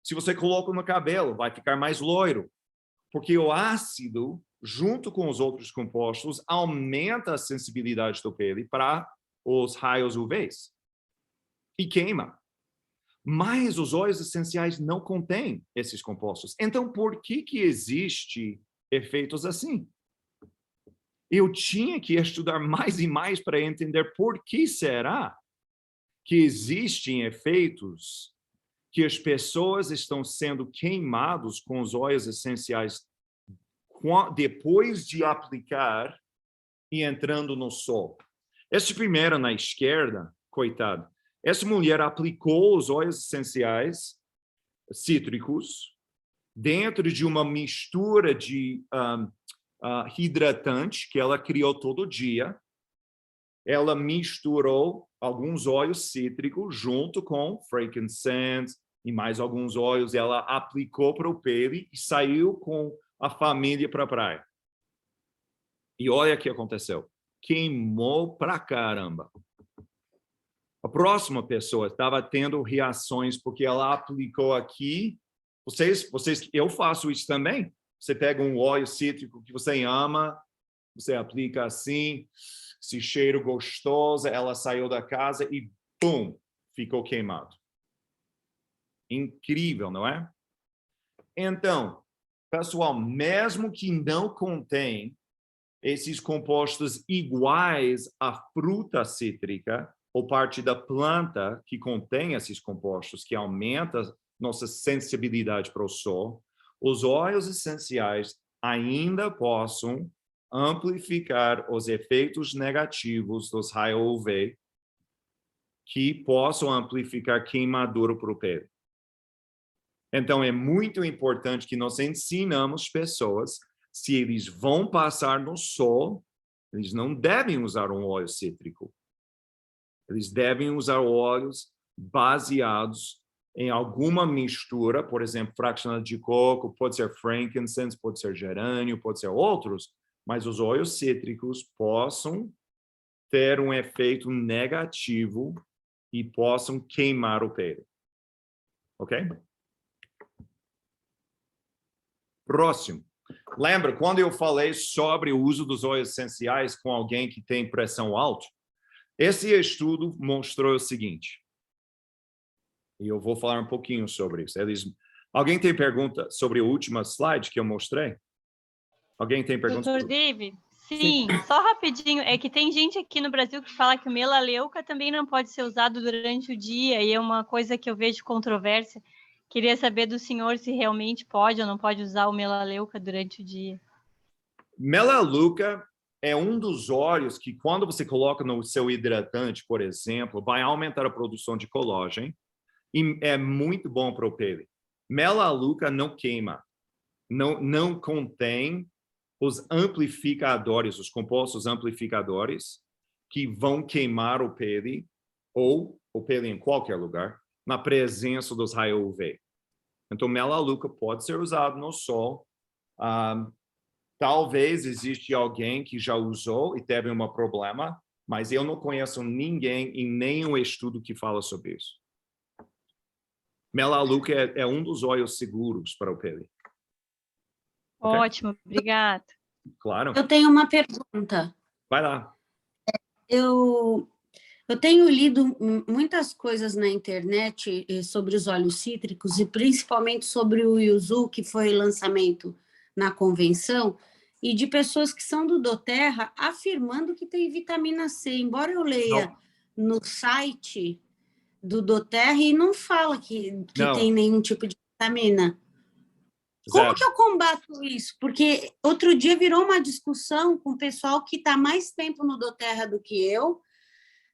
Se você coloca no cabelo, vai ficar mais loiro. Porque o ácido, junto com os outros compostos, aumenta a sensibilidade da pele para os raios UVs. E queima. Mas os óleos essenciais não contêm esses compostos. Então, por que existe efeitos assim? Eu tinha que estudar mais e mais para entender por que será que existem efeitos que as pessoas estão sendo queimadas com os óleos essenciais depois de aplicar e entrando no sol. Esse primeiro na esquerda, coitado, essa mulher aplicou os óleos essenciais cítricos dentro de uma mistura de hidratante que ela criou todo dia. Ela misturou alguns óleos cítricos junto com frankincense e mais alguns óleos. Ela aplicou para o pele e saiu com a família para a praia. E olha o que aconteceu. Queimou pra caramba. A próxima pessoa estava tendo reações porque ela aplicou aqui. Eu faço isso também. Você pega um óleo cítrico que você ama, você aplica assim, esse cheiro gostoso, ela saiu da casa e, pum, ficou queimado. Incrível, não é? Então, pessoal, mesmo que não contém esses compostos iguais à fruta cítrica, ou parte da planta que contém esses compostos, que aumenta nossa sensibilidade para o sol, os óleos essenciais ainda possam amplificar os efeitos negativos dos raios UV, que possam amplificar queimadura para o pele. Então, é muito importante que nós ensinamos pessoas, se eles vão passar no sol, eles não devem usar um óleo cítrico. Eles devem usar óleos baseados em alguma mistura, por exemplo, fraccionado de coco, pode ser frankincense, pode ser gerânio, pode ser outros, mas os óleos cítricos possam ter um efeito negativo e possam queimar o pele. Ok? Próximo. Lembra, quando eu falei sobre o uso dos óleos essenciais com alguém que tem pressão alta? Esse estudo mostrou o seguinte, e eu vou falar um pouquinho sobre isso. Alguém tem pergunta sobre a última slide que eu mostrei? Alguém tem pergunta? Doutor David? Sim, só rapidinho. É que tem gente aqui no Brasil que fala que o melaleuca também não pode ser usado durante o dia, e é uma coisa que eu vejo controvérsia. Queria saber do senhor se realmente pode ou não pode usar o melaleuca durante o dia. Melaleuca é um dos óleos que, quando você coloca no seu hidratante, por exemplo, vai aumentar a produção de colágeno e é muito bom para o pele. Melaleuca não queima, não contém os amplificadores, os compostos amplificadores que vão queimar o pele ou o pele em qualquer lugar na presença dos raios UV. Então, melaleuca pode ser usado no sol. Talvez existe alguém que já usou e teve um problema, mas eu não conheço ninguém em nenhum estudo que fala sobre isso. Melaleuca é um dos óleos seguros para o pele. Okay? Ótimo, obrigada. Claro. Eu tenho uma pergunta. Vai lá. Eu tenho lido muitas coisas na internet sobre os óleos cítricos e principalmente sobre o Yuzu, que foi lançamento na convenção, e de pessoas que são do doTERRA afirmando que tem vitamina C, embora eu leia no site do doTERRA e não fala que tem nenhum tipo de vitamina. Como que eu combato isso? Porque outro dia virou uma discussão com o pessoal que está mais tempo no doTERRA do que eu,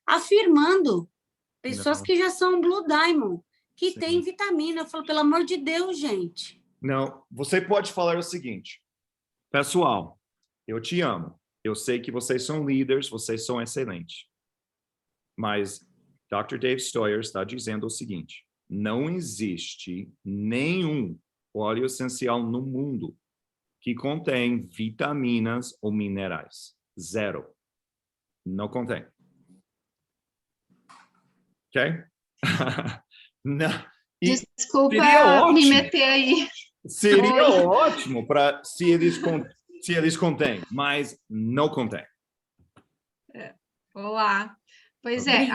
afirmando, pessoas que já são Blue Diamond, que tem vitamina. Eu falo, pelo amor de Deus, gente. Não, você pode falar o seguinte, pessoal, eu te amo, eu sei que vocês são líderes, vocês são excelentes, mas Dr. Dave Stoyer está dizendo o seguinte, não existe nenhum óleo essencial no mundo que contém vitaminas ou minerais. Zero. Não contém. Ok? Não. Desculpa seria me ótimo. meter aí. Seria Oi. ótimo se eles contêm, mas não contêm. Olá. Pois é,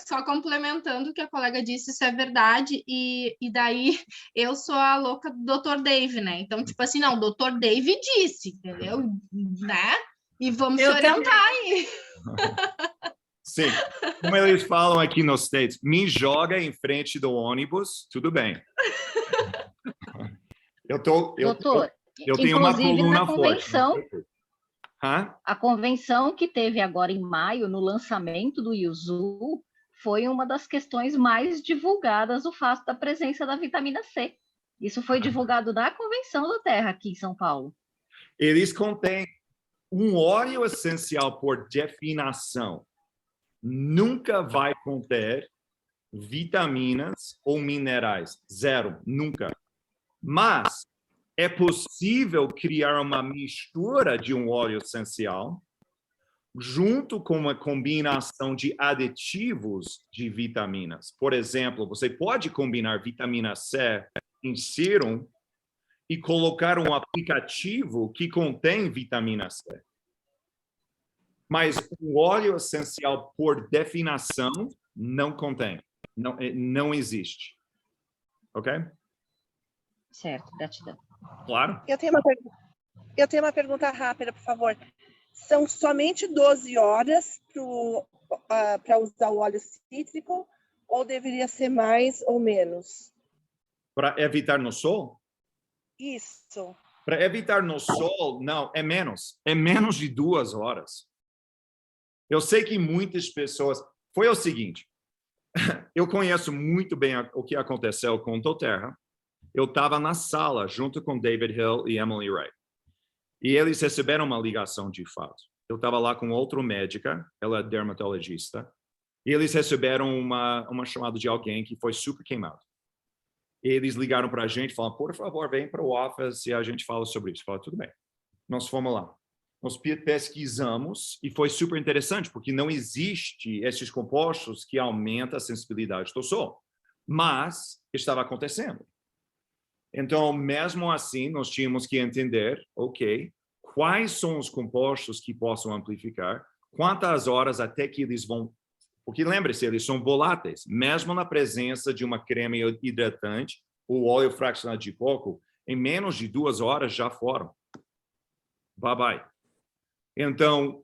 só complementando o que a colega disse, isso é verdade, e daí eu sou a louca do Dr. Dave, né? Então, tipo assim, não, o Dr. Dave disse, entendeu? Né? E vamos se orientar aí. Sim, como eles falam aqui nos States, me joga em frente do ônibus, tudo bem. Doutor, eu tenho uma inclusive coluna na convenção, forte. Hã? a convenção que teve agora em maio, no lançamento do Yuzu, foi uma das questões mais divulgadas, o fato da presença da vitamina C. Isso foi divulgado na Convenção do Terra, aqui em São Paulo. Eles contêm um óleo essencial, por definição, nunca vai conter vitaminas ou minerais. Zero, nunca. Mas é possível criar uma mistura de um óleo essencial junto com uma combinação de aditivos de vitaminas. Por exemplo, você pode combinar vitamina C em sérum e colocar um aplicativo que contém vitamina C. Mas o óleo essencial, por definição, não contém. Não existe. Ok? Certo, gratidão. Claro. Eu tenho uma pergunta rápida, por favor. São somente 12 horas para usar o óleo cítrico ou deveria ser mais ou menos? Para evitar no sol? Isso. Para evitar no sol, não, é menos. É menos de 2 horas. Eu sei que muitas pessoas... Foi o seguinte, eu conheço muito bem o que aconteceu com o Terra. Eu estava na sala junto com David Hill e Emily Ray. E eles receberam uma ligação de fato. Eu estava lá com outra médica, ela é dermatologista, e eles receberam uma chamada de alguém que foi super queimado. E eles ligaram para a gente e falaram, por favor, vem para o office e a gente fala sobre isso. Falaram, tudo bem. Nós fomos lá. Nós pesquisamos e foi super interessante, porque não existe esses compostos que aumentam a sensibilidade do sol. Mas estava acontecendo. Então, mesmo assim, nós tínhamos que entender, ok, quais são os compostos que possam amplificar, quantas horas até que eles vão... Porque lembre-se, eles são voláteis. Mesmo na presença de uma creme hidratante, o óleo fracionado de coco, em menos de 2 horas já foram. Bye-bye. Então,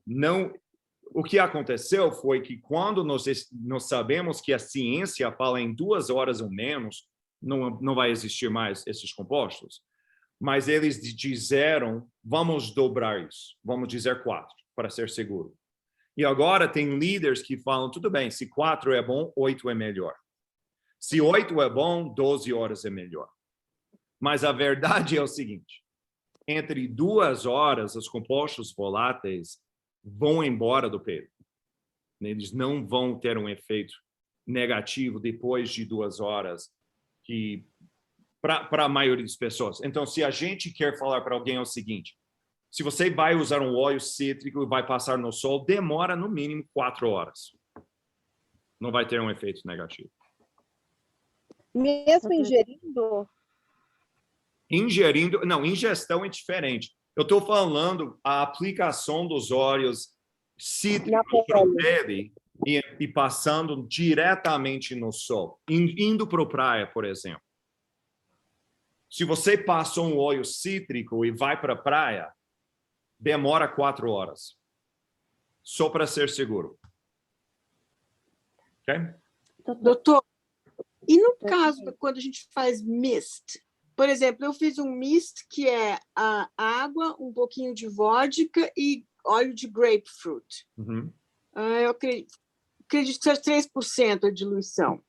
o que aconteceu foi que quando nós sabemos que a ciência fala em 2 horas ou menos, não vai existir mais esses compostos. Mas eles disseram, vamos dobrar isso. Vamos dizer 4, para ser seguro. E agora tem líderes que falam, tudo bem, se 4 é bom, 8 é melhor. Se 8 é bom, 12 horas é melhor. Mas a verdade é o seguinte, entre 2 horas, os compostos voláteis vão embora do pelo. Eles não vão ter um efeito negativo depois de 2 horas, que para a maioria das pessoas. Então, se a gente quer falar para alguém o seguinte, se você vai usar um óleo cítrico e vai passar no sol, demora no mínimo 4 horas. Não vai ter um efeito negativo. Mesmo ingerindo? Ingerindo, não, ingestão é diferente. Eu estou falando a aplicação dos óleos cítricos para a pele e passando diretamente no sol, indo para a praia, por exemplo. Se você passa um óleo cítrico e vai para a praia, demora 4 horas. Só para ser seguro. Ok? Doutor, e no caso, quando a gente faz mist, por exemplo, eu fiz um mist que é a água, um pouquinho de vodka e óleo de grapefruit. Uhum. Eu acredito que seja 3% a diluição.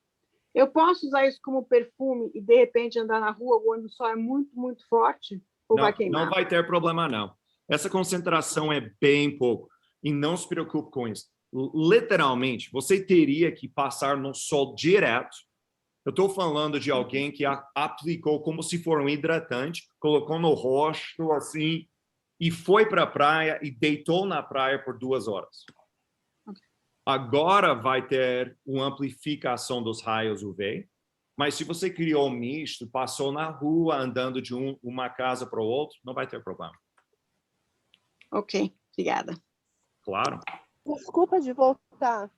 Eu posso usar isso como perfume e, de repente, andar na rua quando o sol é muito, muito forte? Ou vai queimar? Não vai ter problema, não. Essa concentração é bem pouco. E não se preocupe com isso. Literalmente, você teria que passar no sol direto. Eu estou falando de alguém que aplicou como se for um hidratante, colocou no rosto, assim, e foi para a praia e deitou na praia por 2 horas. Agora vai ter uma amplificação dos raios UV Mas se você criou um misto, passou na rua, andando de uma casa para o outro, não vai ter problema. Ok, obrigada. Claro. Desculpa de voltar.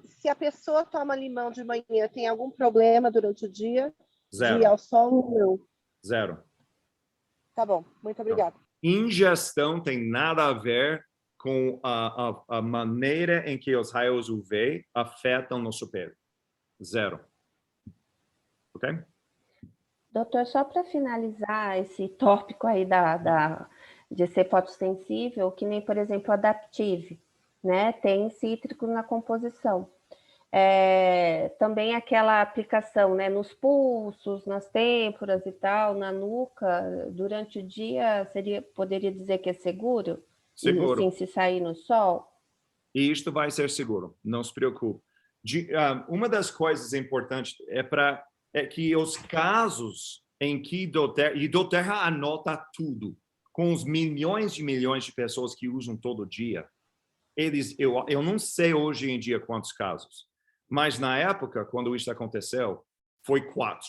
Se a pessoa toma limão de manhã, tem algum problema durante o dia? Zero. De ir ao sol? Não. Zero. Tá bom, muito obrigada. Ingestão tem nada a ver com a maneira em que os raios UV afetam nosso pele. Zero. Ok? Doutor, só para finalizar esse tópico aí de ser fotossensível, que nem, por exemplo, o Adaptive, né? Tem cítrico na composição. Também aquela aplicação, né, nos pulsos, nas têmporas e tal, na nuca, durante o dia, poderia dizer que é seguro? Seguro. E, assim, se sair no sol? E isto vai ser seguro, não se preocupe. Uma das coisas importantes é que os casos em que doTERRA anota tudo, com os milhões de pessoas que usam todo dia, eu não sei hoje em dia quantos casos, mas na época, quando isso aconteceu, foi 4.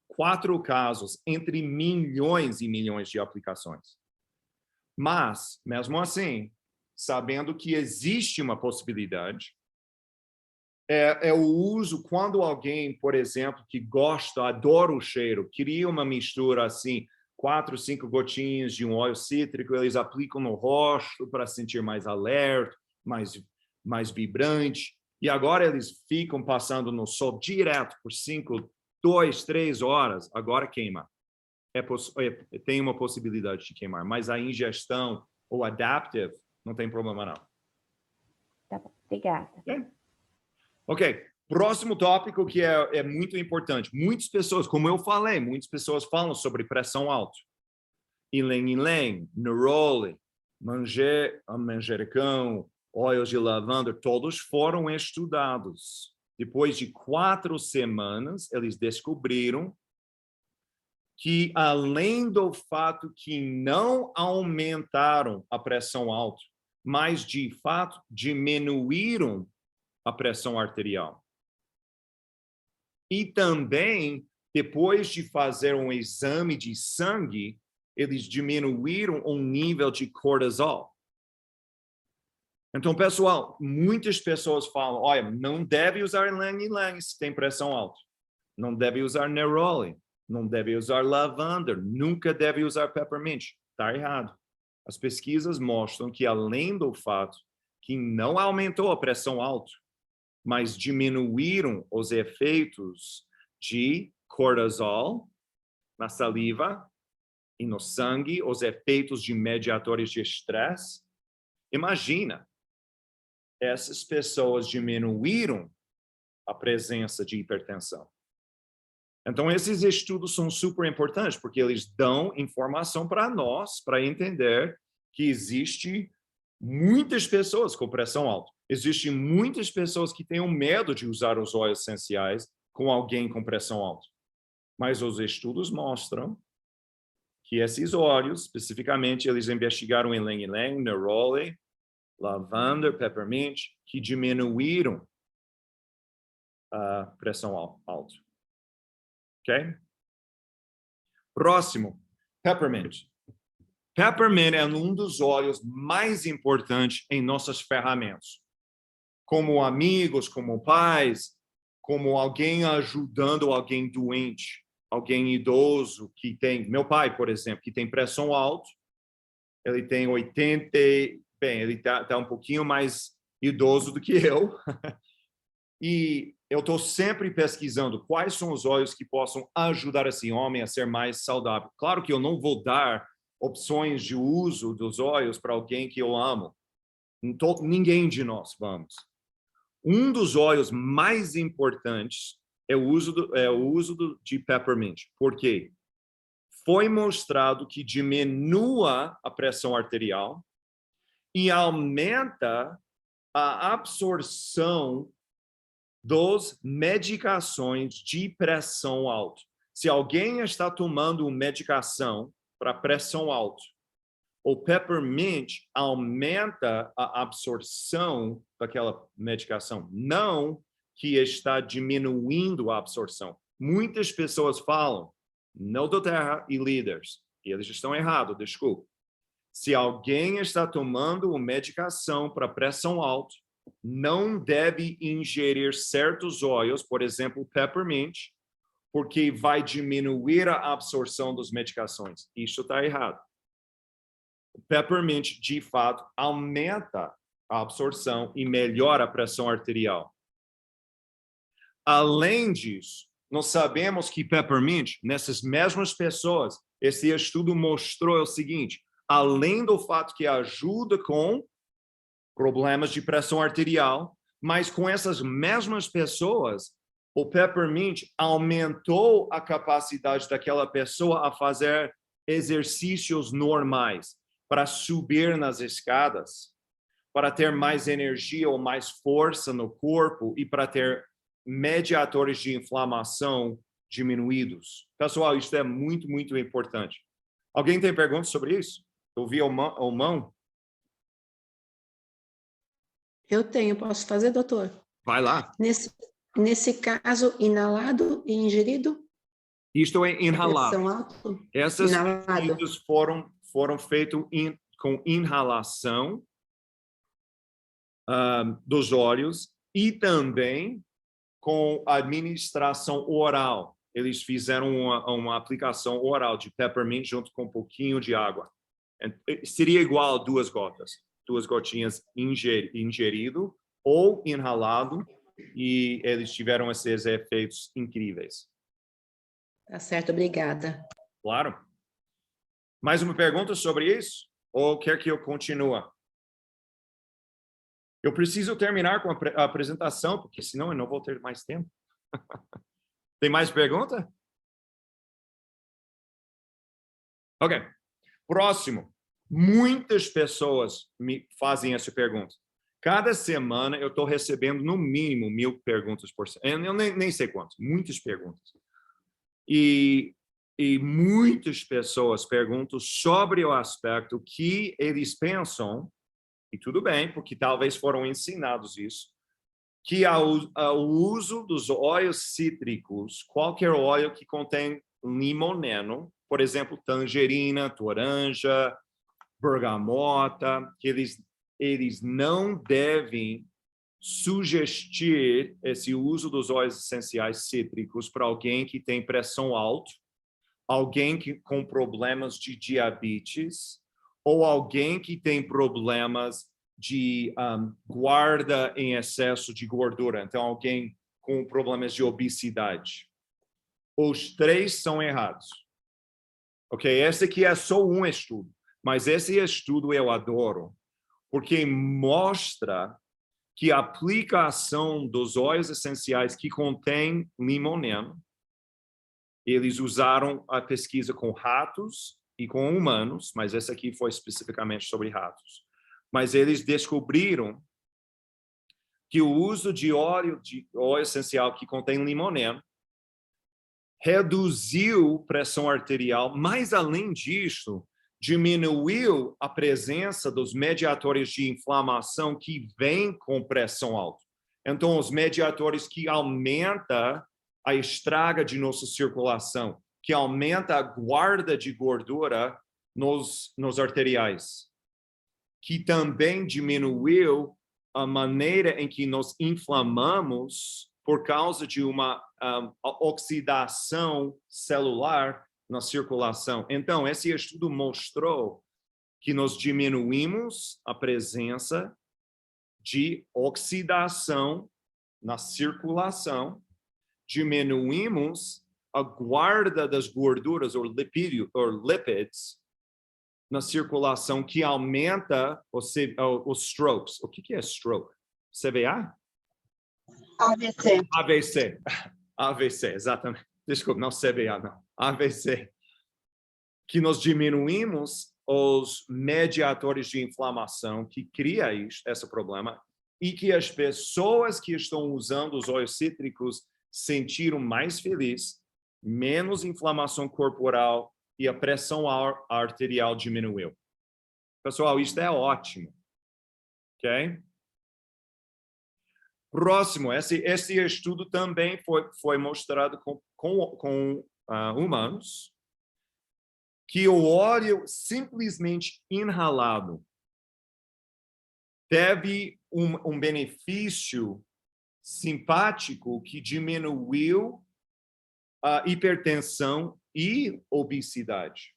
4 casos entre milhões e milhões de aplicações. Mas, mesmo assim, sabendo que existe uma possibilidade, o uso quando alguém, por exemplo, que gosta, adora o cheiro, cria uma mistura assim, 4, 5 gotinhas de um óleo cítrico, eles aplicam no rosto para sentir mais alerta, mais vibrante. E agora eles ficam passando no sol direto por 5, 2, 3 horas, agora queima. Tem uma possibilidade de queimar, mas a ingestão ou adaptive não tem problema não. Tá bom, obrigada. Ok, próximo tópico que é muito importante. Muitas pessoas, como eu falei, muitas pessoas falam sobre pressão alta. Ylang-ylang, neroli, manjericão, óleos de lavanda, todos foram estudados. Depois de 4 semanas, eles descobriram que, além do fato que não aumentaram a pressão alta, mas, de fato, diminuíram a pressão arterial. E também, depois de fazer um exame de sangue, eles diminuíram o nível de cortisol. Então, pessoal, muitas pessoas falam, olha, não deve usar ylang-ylang se tem pressão alta. Não deve usar neroli. Não deve usar lavanda. Nunca deve usar peppermint. Está errado. As pesquisas mostram que, além do fato que não aumentou a pressão alta, mas diminuíram os efeitos de cortisol na saliva e no sangue, os efeitos de mediadores de estresse. Imagina, essas pessoas diminuíram a presença de hipertensão. Então, esses estudos são super importantes, porque eles dão informação para nós, para entender que existe muitas pessoas com pressão alta. Existem muitas pessoas que têm medo de usar os óleos essenciais com alguém com pressão alta. Mas os estudos mostram que esses óleos, especificamente, eles investigaram ylang-ylang, neroli, lavanda, peppermint, que diminuíram a pressão alta. Ok? Próximo, peppermint. Peppermint é um dos óleos mais importantes em nossas ferramentas. Como amigos, como pais, como alguém ajudando alguém doente, alguém idoso que tem... Meu pai, por exemplo, que tem pressão alta, ele tem 80... Bem, ele tá um pouquinho mais idoso do que eu. E eu estou sempre pesquisando quais são os óleos que possam ajudar esse homem a ser mais saudável. Claro que eu não vou dar opções de uso dos óleos para alguém que eu amo. Ninguém de nós vamos. Um dos óleos mais importantes é o uso de peppermint. Por quê? Foi mostrado que diminua a pressão arterial e aumenta a absorção das medicações de pressão alta. Se alguém está tomando medicação para pressão alta, o peppermint aumenta a absorção daquela medicação, não que está diminuindo a absorção. Muitas pessoas falam, não do Terra e líderes, e eles estão errados, desculpa. Se alguém está tomando uma medicação para pressão alta, não deve ingerir certos óleos, por exemplo, peppermint, porque vai diminuir a absorção das medicações. Isso está errado. O peppermint, de fato, aumenta a absorção e melhora a pressão arterial. Além disso, nós sabemos que peppermint, nessas mesmas pessoas, esse estudo mostrou o seguinte, além do fato que ajuda com problemas de pressão arterial, mas com essas mesmas pessoas, o peppermint aumentou a capacidade daquela pessoa a fazer exercícios normais, para subir nas escadas, para ter mais energia ou mais força no corpo e para ter mediadores de inflamação diminuídos. Pessoal, isso é muito, muito importante. Alguém tem perguntas sobre isso? Eu vi a mão. Eu tenho, posso fazer, doutor? Vai lá. Nesse caso, inalado e ingerido? Isto é inhalado. Essas inalado. pesquisas foram feitas com inalação dos óleos e também com administração oral. Eles fizeram uma aplicação oral de peppermint junto com um pouquinho de água. Seria igual a 2 gotas. 2 gotinhas ingerido ou inalado, e eles tiveram esses efeitos incríveis. Tá certo, obrigada. Claro. Mais uma pergunta sobre isso? Ou quer que eu continue? Eu preciso terminar com a apresentação, porque senão eu não vou ter mais tempo. Tem mais pergunta? Ok. Próximo. Muitas pessoas me fazem essa pergunta. Cada semana eu estou recebendo no mínimo 1000 perguntas por semana. Eu nem sei quantas. Muitas perguntas. E muitas pessoas perguntam sobre o aspecto que eles pensam, e tudo bem, porque talvez foram ensinados isso, que o uso dos óleos cítricos, qualquer óleo que contém limoneno, por exemplo, tangerina, toranja, bergamota, que eles não devem sugerir esse uso dos óleos essenciais cítricos para alguém que tem pressão alta, alguém com problemas de diabetes, ou alguém que tem problemas de guarda em excesso de gordura. Então, alguém com problemas de obesidade. Os 3 são errados. Ok? Esse aqui é só um estudo. Mas esse estudo eu adoro, porque mostra que a aplicação dos óleos essenciais que contém limoneno, eles usaram a pesquisa com ratos e com humanos, mas essa aqui foi especificamente sobre ratos. Mas eles descobriram que o uso de óleo essencial que contém limoneno reduziu pressão arterial, mas além disso, diminuiu a presença dos mediadores de inflamação que vêm com pressão alta. Então, os mediadores que aumentam a estraga de nossa circulação, que aumenta a guarda de gordura nos arteriais, que também diminuiu a maneira em que nós inflamamos por causa de uma oxidação celular na circulação. Então, esse estudo mostrou que nós diminuímos a presença de oxidação na circulação, diminuímos a guarda das gorduras ou lipids na circulação, que aumenta os strokes. O que é stroke? CVA? AVC. AVC. AVC, exatamente. Desculpa, não CVA, não. AVC. Que nós diminuímos os mediadores de inflamação que cria esse problema, e que as pessoas que estão usando os óleos cítricos sentiram mais felizes, menos inflamação corporal e a pressão arterial diminuiu. Pessoal, isso é ótimo. Ok? Próximo, esse estudo também foi mostrado com humanos que o óleo simplesmente inalado teve um benefício simpático que diminuiu a hipertensão e obesidade.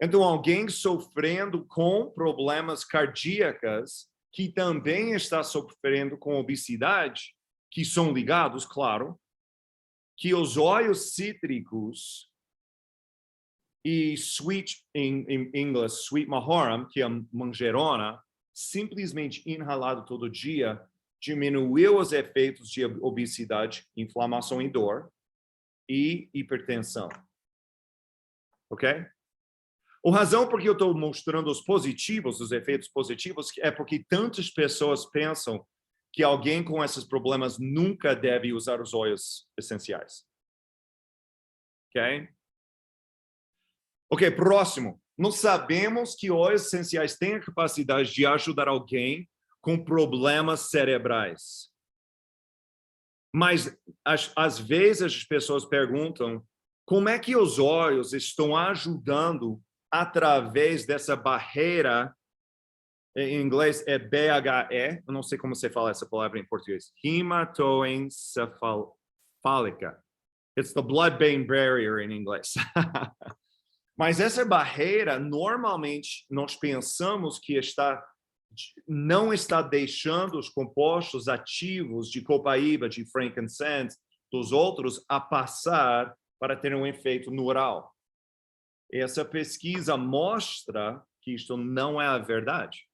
Então, alguém sofrendo com problemas cardíacos, que também está sofrendo com obesidade, que são ligados, claro, que os óleos cítricos e sweet, em inglês, sweet majoram, que é a manjerona, simplesmente inalado todo dia, diminuiu os efeitos de obesidade, inflamação e dor e hipertensão. Ok? A razão por que eu estou mostrando os positivos, os efeitos positivos, é porque tantas pessoas pensam que alguém com esses problemas nunca deve usar os óleos essenciais. Ok? Ok, próximo. Nós sabemos que óleos essenciais têm a capacidade de ajudar alguém com problemas cerebrais. Mas, às vezes, as pessoas perguntam como é que os óleos estão ajudando através dessa barreira, em inglês é BHE, eu não sei como você fala essa palavra em português, hematoencefálica. It's the blood-brain barrier em inglês. Mas essa barreira, normalmente, nós pensamos que não está deixando os compostos ativos de copaíba, de frankincense, dos outros, a passar para ter um efeito neural. Essa pesquisa mostra que isto não é a verdade.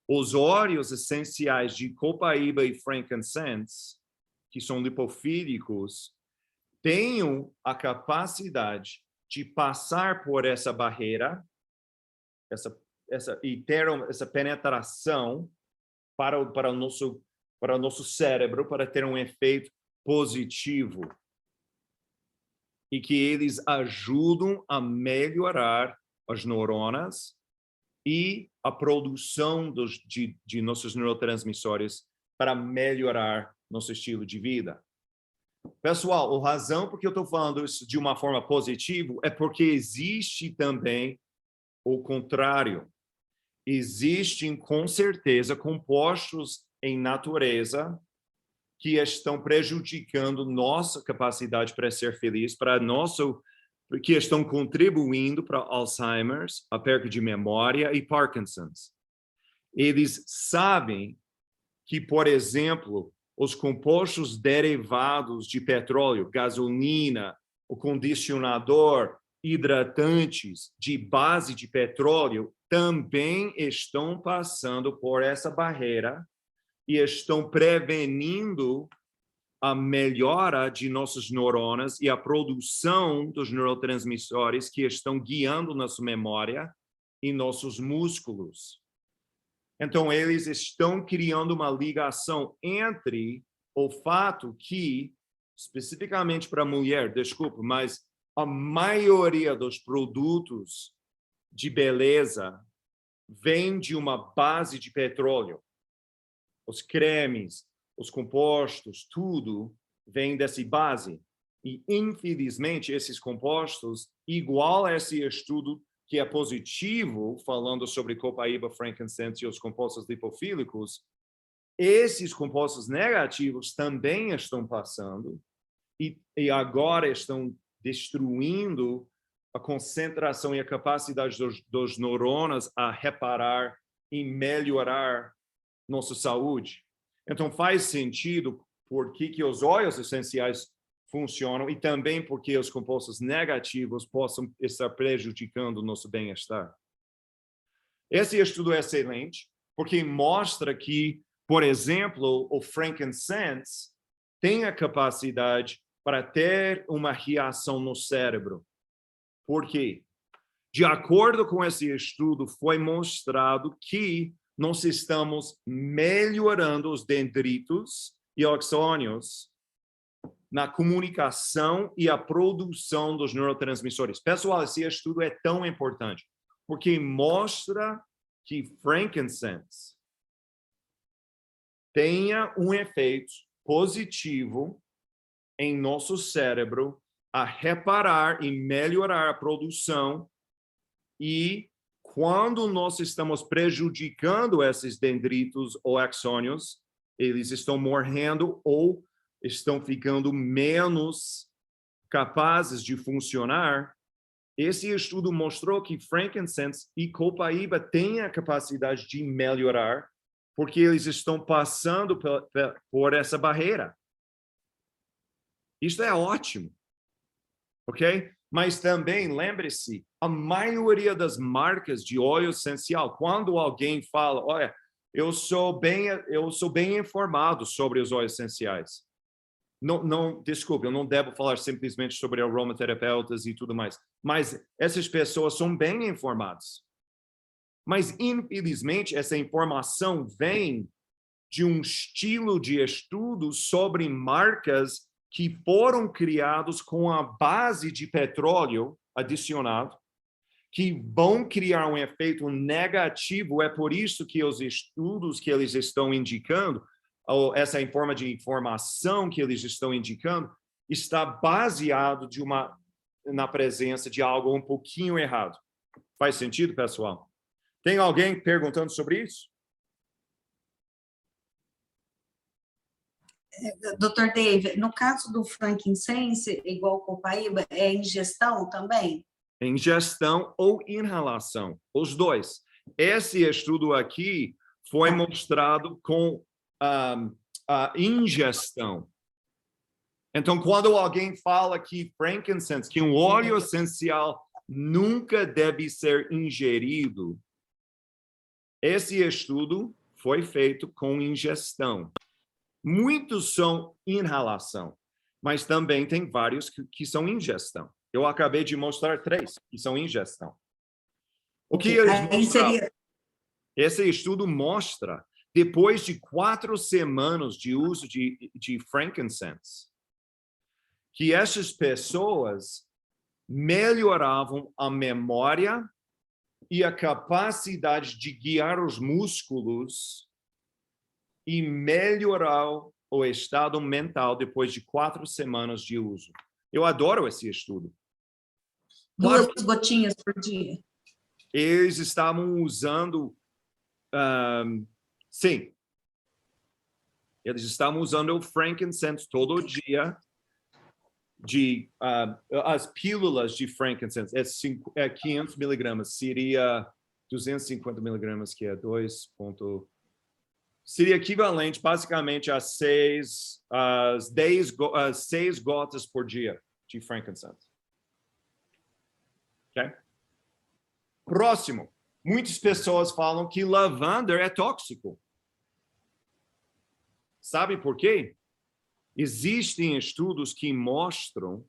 Os óleos essenciais de copaíba e frankincense, que são lipofílicos, têm a capacidade de passar por essa barreira e ter essa penetração para o nosso cérebro, para ter um efeito positivo. E que eles ajudam a melhorar as neuronas e a produção de nossos neurotransmissores para melhorar nosso estilo de vida. Pessoal, a razão por que eu estou falando isso de uma forma positiva é porque existe também o contrário. Existem, com certeza, compostos em natureza que estão prejudicando nossa capacidade para ser feliz, que estão contribuindo para Alzheimer's, a perda de memória e Parkinson's. Eles sabem que, por exemplo, os compostos derivados de petróleo, gasolina, o condicionador, hidratantes de base de petróleo também estão passando por essa barreira e estão prevenindo a melhora de nossos neurônios e a produção dos neurotransmissores que estão guiando nossa memória e nossos músculos. Então, eles estão criando uma ligação entre o fato que, especificamente para a mulher, desculpa, mas a maioria dos produtos de beleza vem de uma base de petróleo. Os cremes, os compostos, tudo vem dessa base. E, infelizmente, esses compostos, igual a esse estudo que é positivo, falando sobre copaíba, frankincense e os compostos lipofílicos, esses compostos negativos também estão passando e agora estão destruindo a concentração e a capacidade dos neurônios a reparar e melhorar nossa saúde. Então, faz sentido por que os óleos essenciais funcionam e também porque os compostos negativos possam estar prejudicando o nosso bem-estar. Esse estudo é excelente porque mostra que, por exemplo, o frankincense tem a capacidade para ter uma reação no cérebro. Por quê? De acordo com esse estudo, foi mostrado que nós estamos melhorando os dendritos e axônios na comunicação e a produção dos neurotransmissores. Pessoal, esse estudo é tão importante, porque mostra que frankincense tenha um efeito positivo em nosso cérebro a reparar e melhorar a produção, e quando nós estamos prejudicando esses dendritos ou axônios, eles estão morrendo ou estão ficando menos capazes de funcionar. Esse estudo mostrou que frankincense e copaíba têm a capacidade de melhorar, porque eles estão passando por essa barreira. Isso é ótimo, ok? Mas também, lembre-se, a maioria das marcas de óleo essencial, quando alguém fala, olha, eu sou bem informado sobre os óleos essenciais. Desculpe, eu não devo falar simplesmente sobre aromaterapeutas e tudo mais, mas essas pessoas são bem informadas. Mas, infelizmente, essa informação vem de um estilo de estudo sobre marcas que foram criados com a base de petróleo adicionado, que vão criar um efeito negativo. É por isso que os estudos que eles estão indicando, ou essa forma de informação que eles estão indicando, está baseado na presença de algo um pouquinho errado. Faz sentido, pessoal? Tem alguém perguntando sobre isso? Dr. Dave, no caso do frankincense, igual o copaíba, é ingestão também? Ingestão ou inalação, os dois. Esse estudo aqui foi mostrado com a ingestão. Então, quando alguém fala que frankincense, que um óleo essencial nunca deve ser ingerido, esse estudo foi feito com ingestão. Muitos são inalação, mas também tem vários que são ingestão. Eu acabei de mostrar 3 que são ingestão. O que eles mostraram? Esse estudo mostra, depois de 4 semanas de uso de frankincense, que essas pessoas melhoravam a memória e a capacidade de guiar os músculos e melhorar o estado mental depois de 4 semanas de uso. Eu adoro esse estudo. 2 gotinhas por dia. Eles estavam usando... sim. Eles estavam usando o frankincense todo dia, as pílulas de frankincense, é 500 miligramas, seria 250 miligramas, que é 2. Seria equivalente, basicamente, a 6 gotas por dia de frankincense. Ok? Próximo. Muitas pessoas falam que lavanda é tóxico. Sabe por quê? Existem estudos que mostram,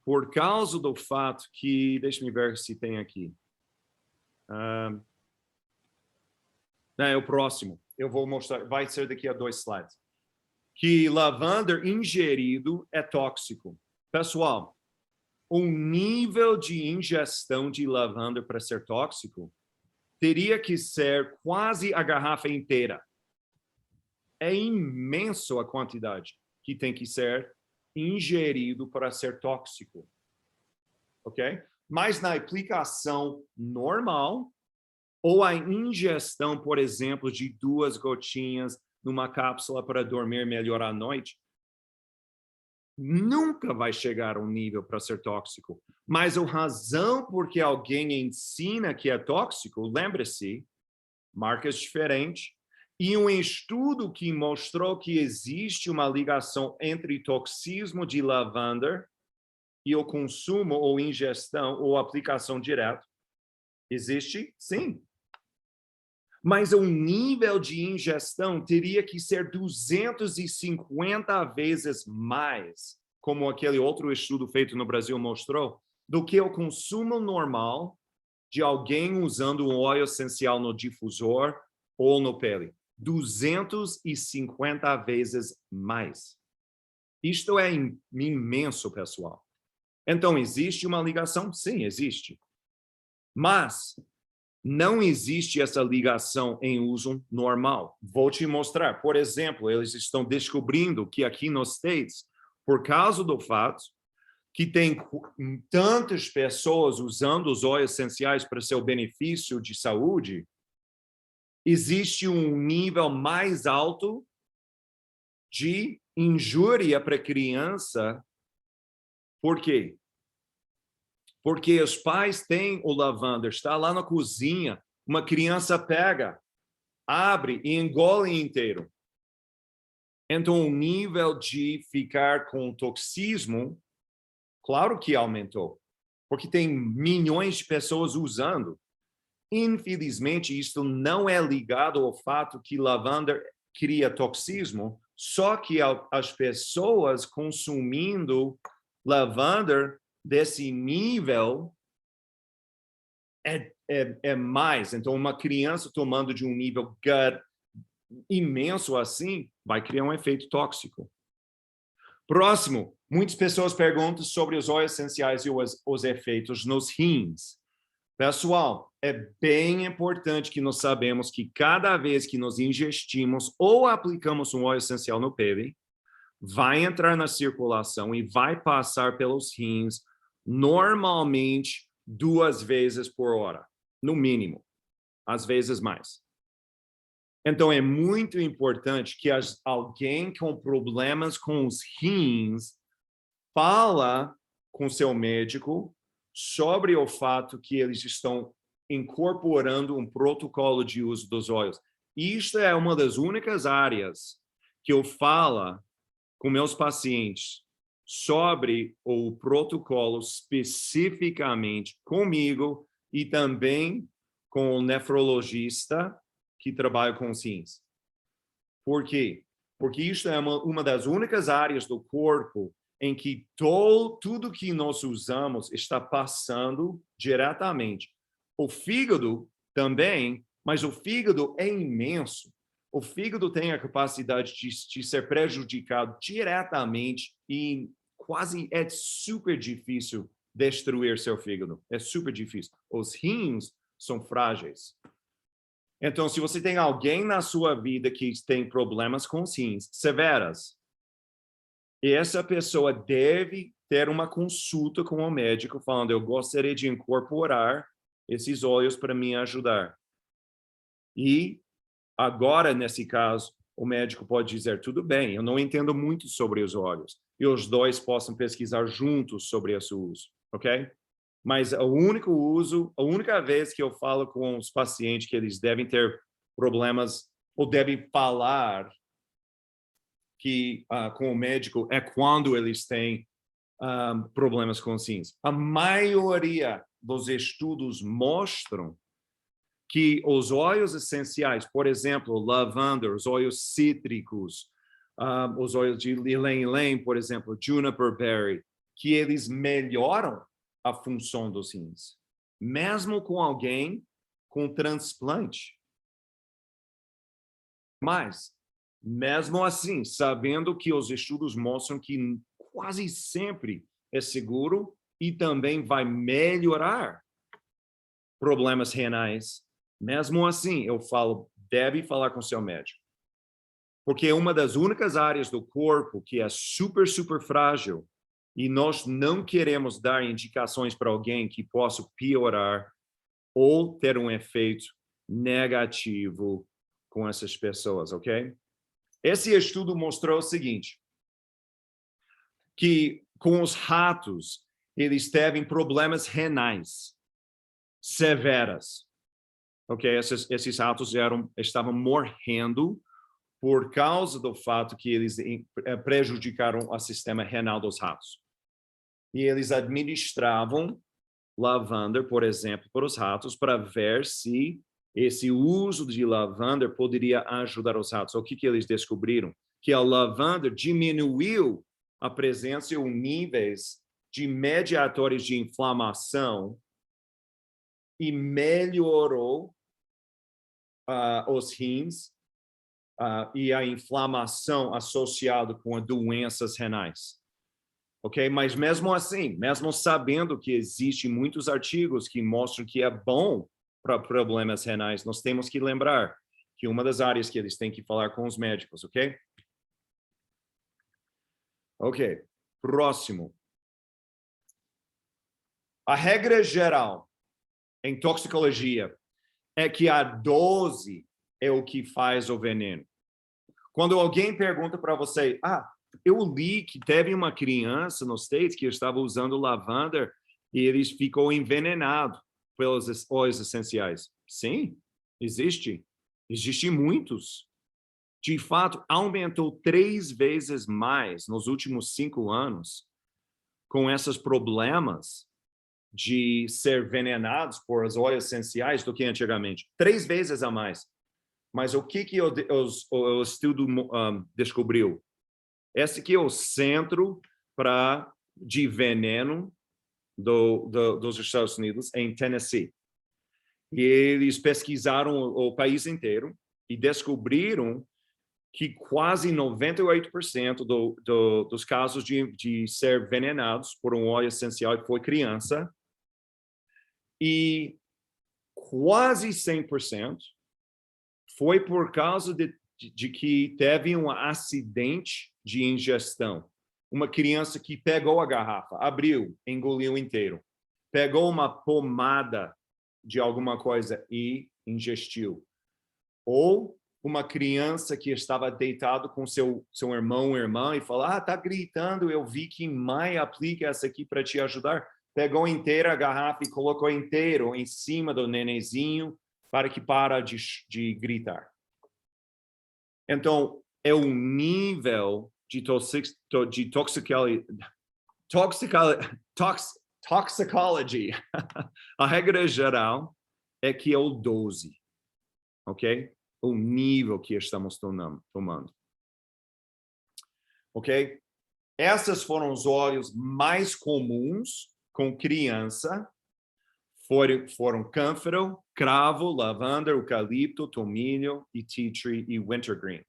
por causa do fato que... Deixa-me ver se tem aqui. É o próximo. Eu vou mostrar, vai ser daqui a 2 slides. Que lavanda ingerido é tóxico. Pessoal, o nível de ingestão de lavanda para ser tóxico teria que ser quase a garrafa inteira. É imenso a quantidade que tem que ser ingerido para ser tóxico. Ok? Mas na aplicação normal, ou a ingestão, por exemplo, de 2 gotinhas numa cápsula para dormir melhor à noite, nunca vai chegar a um nível para ser tóxico. Mas a razão por que alguém ensina que é tóxico, lembre-se, marcas diferentes, e um estudo que mostrou que existe uma ligação entre toxismo de lavanda e o consumo ou ingestão ou aplicação direta. Existe? Sim. Mas o nível de ingestão teria que ser 250 vezes mais, como aquele outro estudo feito no Brasil mostrou, do que o consumo normal de alguém usando um óleo essencial no difusor ou no pele. 250 vezes mais. Isto é imenso, pessoal. Então, existe uma ligação? Sim, existe. Mas não existe essa ligação em uso normal. Vou te mostrar. Por exemplo, eles estão descobrindo que aqui nos States, por causa do fato que tem tantas pessoas usando os óleos essenciais para seu benefício de saúde, existe um nível mais alto de injúria para a criança. Por quê? Porque os pais têm o lavanda, está lá na cozinha, uma criança pega, abre e engole inteiro. Então, o nível de ficar com toxismo, claro que aumentou, porque tem milhões de pessoas usando. Infelizmente, isso não é ligado ao fato que lavanda cria toxismo, só que as pessoas consumindo lavanda desse nível é mais. Então, uma criança tomando de um nível gut imenso assim, vai criar um efeito tóxico. Próximo, muitas pessoas perguntam sobre os óleos essenciais e os efeitos nos rins. Pessoal, é bem importante que nós sabemos que cada vez que nós ingestimos ou aplicamos um óleo essencial no pele, vai entrar na circulação e vai passar pelos rins normalmente 2 vezes por hora, no mínimo, às vezes mais. Então, é muito importante que alguém com problemas com os rins fala com seu médico sobre o fato que eles estão incorporando um protocolo de uso dos óleos. Isto é uma das únicas áreas que eu falo com meus pacientes sobre o protocolo especificamente comigo e também com o nefrologista que trabalha com os rins. Por quê? Porque isso é uma das únicas áreas do corpo em que tudo que nós usamos está passando diretamente. O fígado também, mas o fígado é imenso. O fígado tem a capacidade de ser prejudicado diretamente e quase é super difícil destruir seu fígado. É super difícil. Os rins são frágeis. Então, se você tem alguém na sua vida que tem problemas com os rins severas, essa pessoa deve ter uma consulta com o médico falando, eu gostaria de incorporar esses óleos para me ajudar. E agora, nesse caso, o médico pode dizer, tudo bem, eu não entendo muito sobre os óleos. E os dois possam pesquisar juntos sobre esse uso, ok? Mas a única vez que eu falo com os pacientes que eles devem ter problemas ou devem falar com o médico é quando eles têm problemas com os rins. A maioria dos estudos mostram que os óleos essenciais, por exemplo, lavanda, os óleos cítricos, os óleos de ylang-ylang, por exemplo, juniper berry, que eles melhoram a função dos rins, mesmo com alguém com transplante. Mas, mesmo assim, sabendo que os estudos mostram que quase sempre é seguro e também vai melhorar problemas renais, mesmo assim, eu falo, deve falar com seu médico. Porque é uma das únicas áreas do corpo que é super, super frágil e nós não queremos dar indicações para alguém que possa piorar ou ter um efeito negativo com essas pessoas, ok? Esse estudo mostrou o seguinte, que com os ratos, eles têm problemas renais severos, ok? Esses ratos estavam morrendo por causa do fato que eles prejudicaram o sistema renal dos ratos. E eles administravam lavanda, por exemplo, para os ratos, para ver se esse uso de lavanda poderia ajudar os ratos. O que eles descobriram? Que a lavanda diminuiu a presença e os níveis de mediadores de inflamação e melhorou os rins e a inflamação associada com as doenças renais. Ok? Mas mesmo assim, mesmo sabendo que existem muitos artigos que mostram que é bom para problemas renais, nós temos que lembrar que uma das áreas que eles têm que falar com os médicos, ok? Ok. Próximo. A regra geral em toxicologia é que a dose é o que faz o veneno. Quando alguém pergunta para você, eu li que teve uma criança nos States que estava usando lavanda e eles ficou envenenado pelos óleos essenciais. Sim, existe. Existem muitos. De fato, aumentou 3 vezes mais nos últimos 5 anos com esses problemas de ser envenenados por os óleos essenciais do que antigamente. 3 vezes a mais. Mas o que o estudo descobriu? Esse aqui é o centro de veneno dos Estados Unidos, em Tennessee. E eles pesquisaram o país inteiro e descobriram que quase 98% dos casos de ser envenenados por um óleo essencial foi criança, e quase 100% foi por causa de que teve um acidente de ingestão. Uma criança que pegou a garrafa, abriu, engoliu inteiro, pegou uma pomada de alguma coisa e ingestiu. Ou uma criança que estava deitado com seu irmão ou irmã e falou, tá gritando, eu vi que mãe aplica essa aqui para te ajudar. Pegou inteira a garrafa e colocou inteiro em cima do nenenzinho para que para de gritar. Então, é um nível de toxicology. A regra geral é que é o 12, ok? O nível que estamos tomando. Ok? Esses foram os óleos mais comuns com criança. Foram cânfaro, cravo, lavanda, eucalipto, tomilho, e tea tree e wintergreen.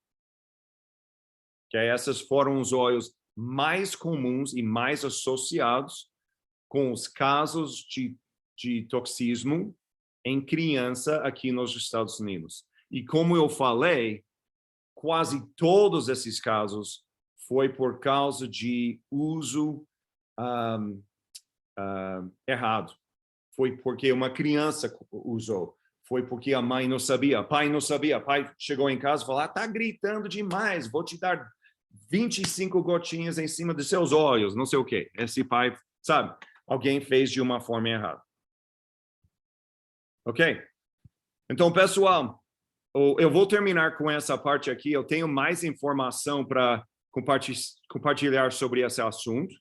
Okay? Esses foram os óleos mais comuns e mais associados com os casos de toxismo em criança aqui nos Estados Unidos. E como eu falei, quase todos esses casos foi por causa de uso errado. Foi porque uma criança usou. Foi porque a mãe não sabia, pai não sabia. Pai chegou em casa e falou, tá gritando demais, vou te dar 25 gotinhas em cima dos seus olhos, não sei o quê. Esse pai, sabe, alguém fez de uma forma errada. Ok? Então, pessoal, eu vou terminar com essa parte aqui. Eu tenho mais informação para compartilhar sobre esse assunto.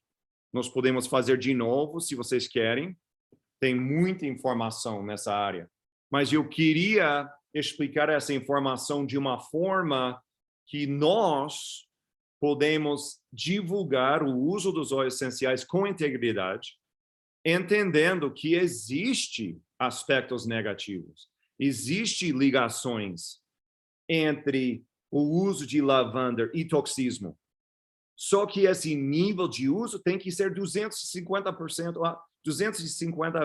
Nós podemos fazer de novo, se vocês querem. Tem muita informação nessa área. Mas eu queria explicar essa informação de uma forma que nós podemos divulgar o uso dos óleos essenciais com integridade, entendendo que existe aspectos negativos. Existem ligações entre o uso de lavanda e toxismo. Só que esse nível de uso tem que ser 250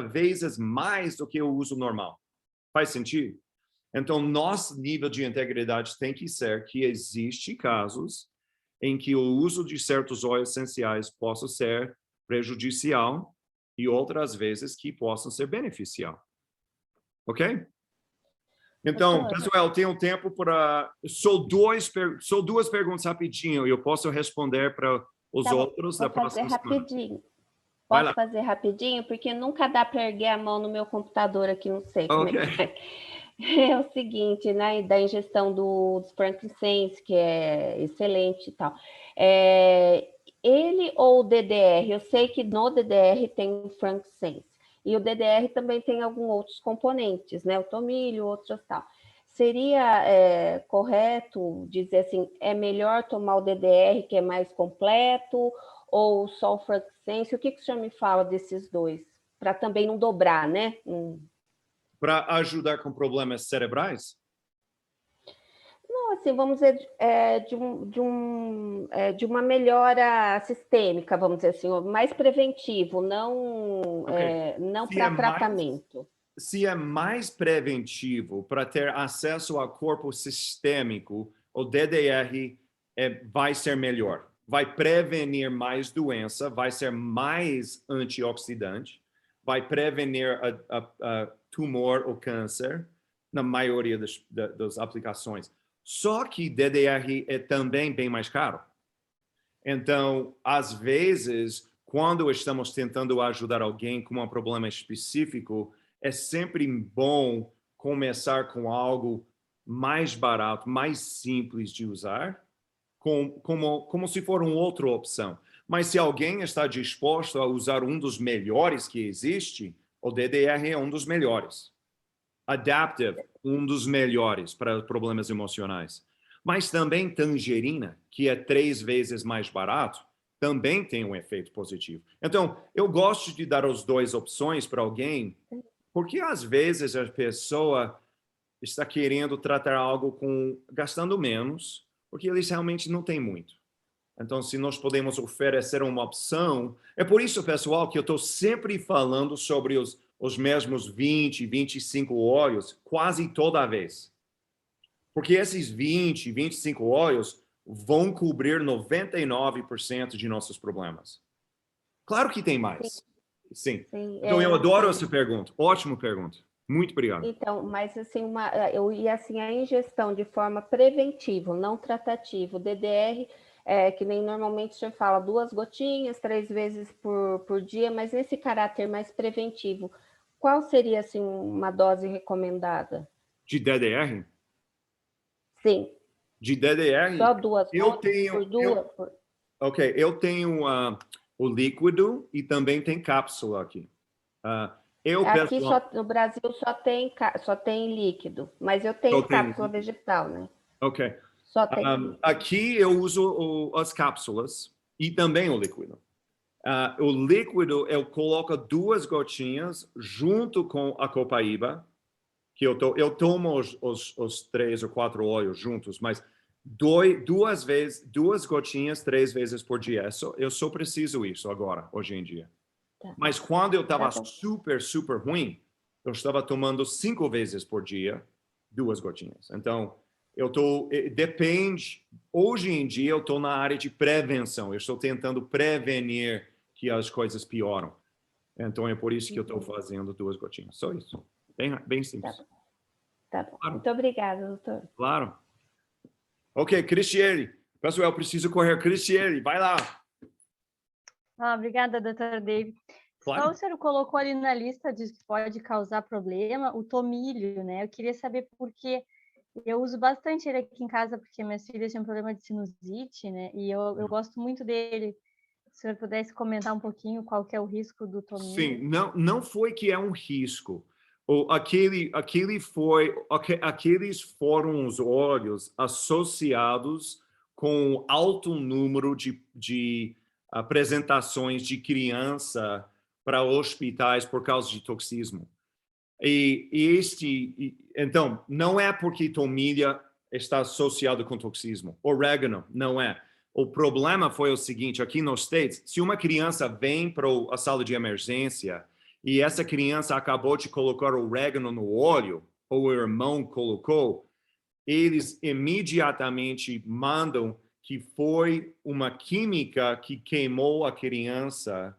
vezes mais do que o uso normal. Faz sentido? Então, nosso nível de integridade tem que ser que existem casos em que o uso de certos óleos essenciais possa ser prejudicial e outras vezes que possam ser beneficial. Ok? Então, pessoal, eu tenho tempo para... Só duas perguntas rapidinho. Eu posso responder para os outros da próxima semana. Posso fazer rapidinho? Porque nunca dá para erguer a mão no meu computador aqui, não sei como é que é. É o seguinte, né, da ingestão dos frankincense, que é excelente e tal. Ele ou o DDR? Eu sei que no DDR tem o frankincense. E o DDR também tem alguns outros componentes, né? O tomilho, outros tal. Seria correto dizer assim, é melhor tomar o DDR, que é mais completo, ou só o frankincense? O que o senhor me fala desses dois? Para também não dobrar, né? Para ajudar com problemas cerebrais? Não, assim, vamos dizer, de uma melhora sistêmica, vamos dizer assim, mais preventivo, não para tratamento. Se é mais preventivo para ter acesso ao corpo sistêmico, o DDR vai ser melhor. vai prevenir mais doença, vai ser mais antioxidante, vai prevenir a tumor ou câncer na maioria das aplicações. Só que DDR é também bem mais caro. Então, às vezes, quando estamos tentando ajudar alguém com um problema específico, é sempre bom começar com algo mais barato, mais simples de usar, como se for uma outra opção. Mas se alguém está disposto a usar um dos melhores que existe, o DDR é um dos melhores. Adaptive, um dos melhores para problemas emocionais. Mas também tangerina, que é 3 vezes mais barato, também tem um efeito positivo. Então, eu gosto de dar as 2 opções para alguém, porque às vezes a pessoa está querendo tratar algo gastando menos, porque eles realmente não têm muito. Então, se nós podemos oferecer uma opção, é por isso, pessoal, que eu estou sempre falando sobre os mesmos 20, 25 óleos quase toda vez. Porque esses 20, 25 óleos vão cobrir 99% de nossos problemas. Claro que tem mais. Sim. Então, eu adoro essa pergunta. Ótima pergunta. Muito obrigado. Então, mas assim, eu ia assim, a ingestão de forma preventiva, não tratativa. O DDR, que nem normalmente o senhor fala, 2 gotinhas, 3 vezes por dia, mas nesse caráter mais preventivo, qual seria assim, uma dose recomendada? De DDR? Sim. De DDR? Só 2 gotas por 2? Ok, eu tenho o líquido e também tem cápsula aqui. Aqui no Brasil só tem líquido, mas eu tenho cápsula vegetal, né? Ok. Só tem aqui eu uso as cápsulas e também o líquido. O líquido eu coloco 2 gotinhas junto com a copaíba, que eu tomo os 3 ou 4 óleos juntos, mas 2 gotinhas 3 vezes por dia. Eu só preciso isso agora, hoje em dia. Mas quando eu estava super, super ruim, eu estava tomando 5 vezes por dia, 2 gotinhas. Então, depende, hoje em dia eu estou na área de prevenção, eu estou tentando prevenir que as coisas pioram. Então, é por isso que eu estou fazendo 2 gotinhas, só isso. Bem simples. Tá bom. Claro. Muito obrigada, doutor. Claro. Ok, Cristiane. Pessoal, eu preciso correr. Cristiane, vai lá. Obrigada, doutor David. Claro. Só o senhor colocou ali na lista de que pode causar problema o tomilho, né? Eu queria saber por quê. Eu uso bastante ele aqui em casa porque minhas filhas têm um problema de sinusite, né? E eu gosto muito dele. Se o senhor pudesse comentar um pouquinho qual que é o risco do tomilho. Sim, não foi que é um risco. Aqueles foram os óleos associados com alto número de apresentações de criança para hospitais por causa de toxismo. Então, não é porque tomilha está associado com toxismo. Orégano, não é. O problema foi o seguinte, aqui nos States, se uma criança vem para a sala de emergência e essa criança acabou de colocar orégano no óleo, ou o irmão colocou, eles imediatamente mandam que foi uma química que queimou a criança,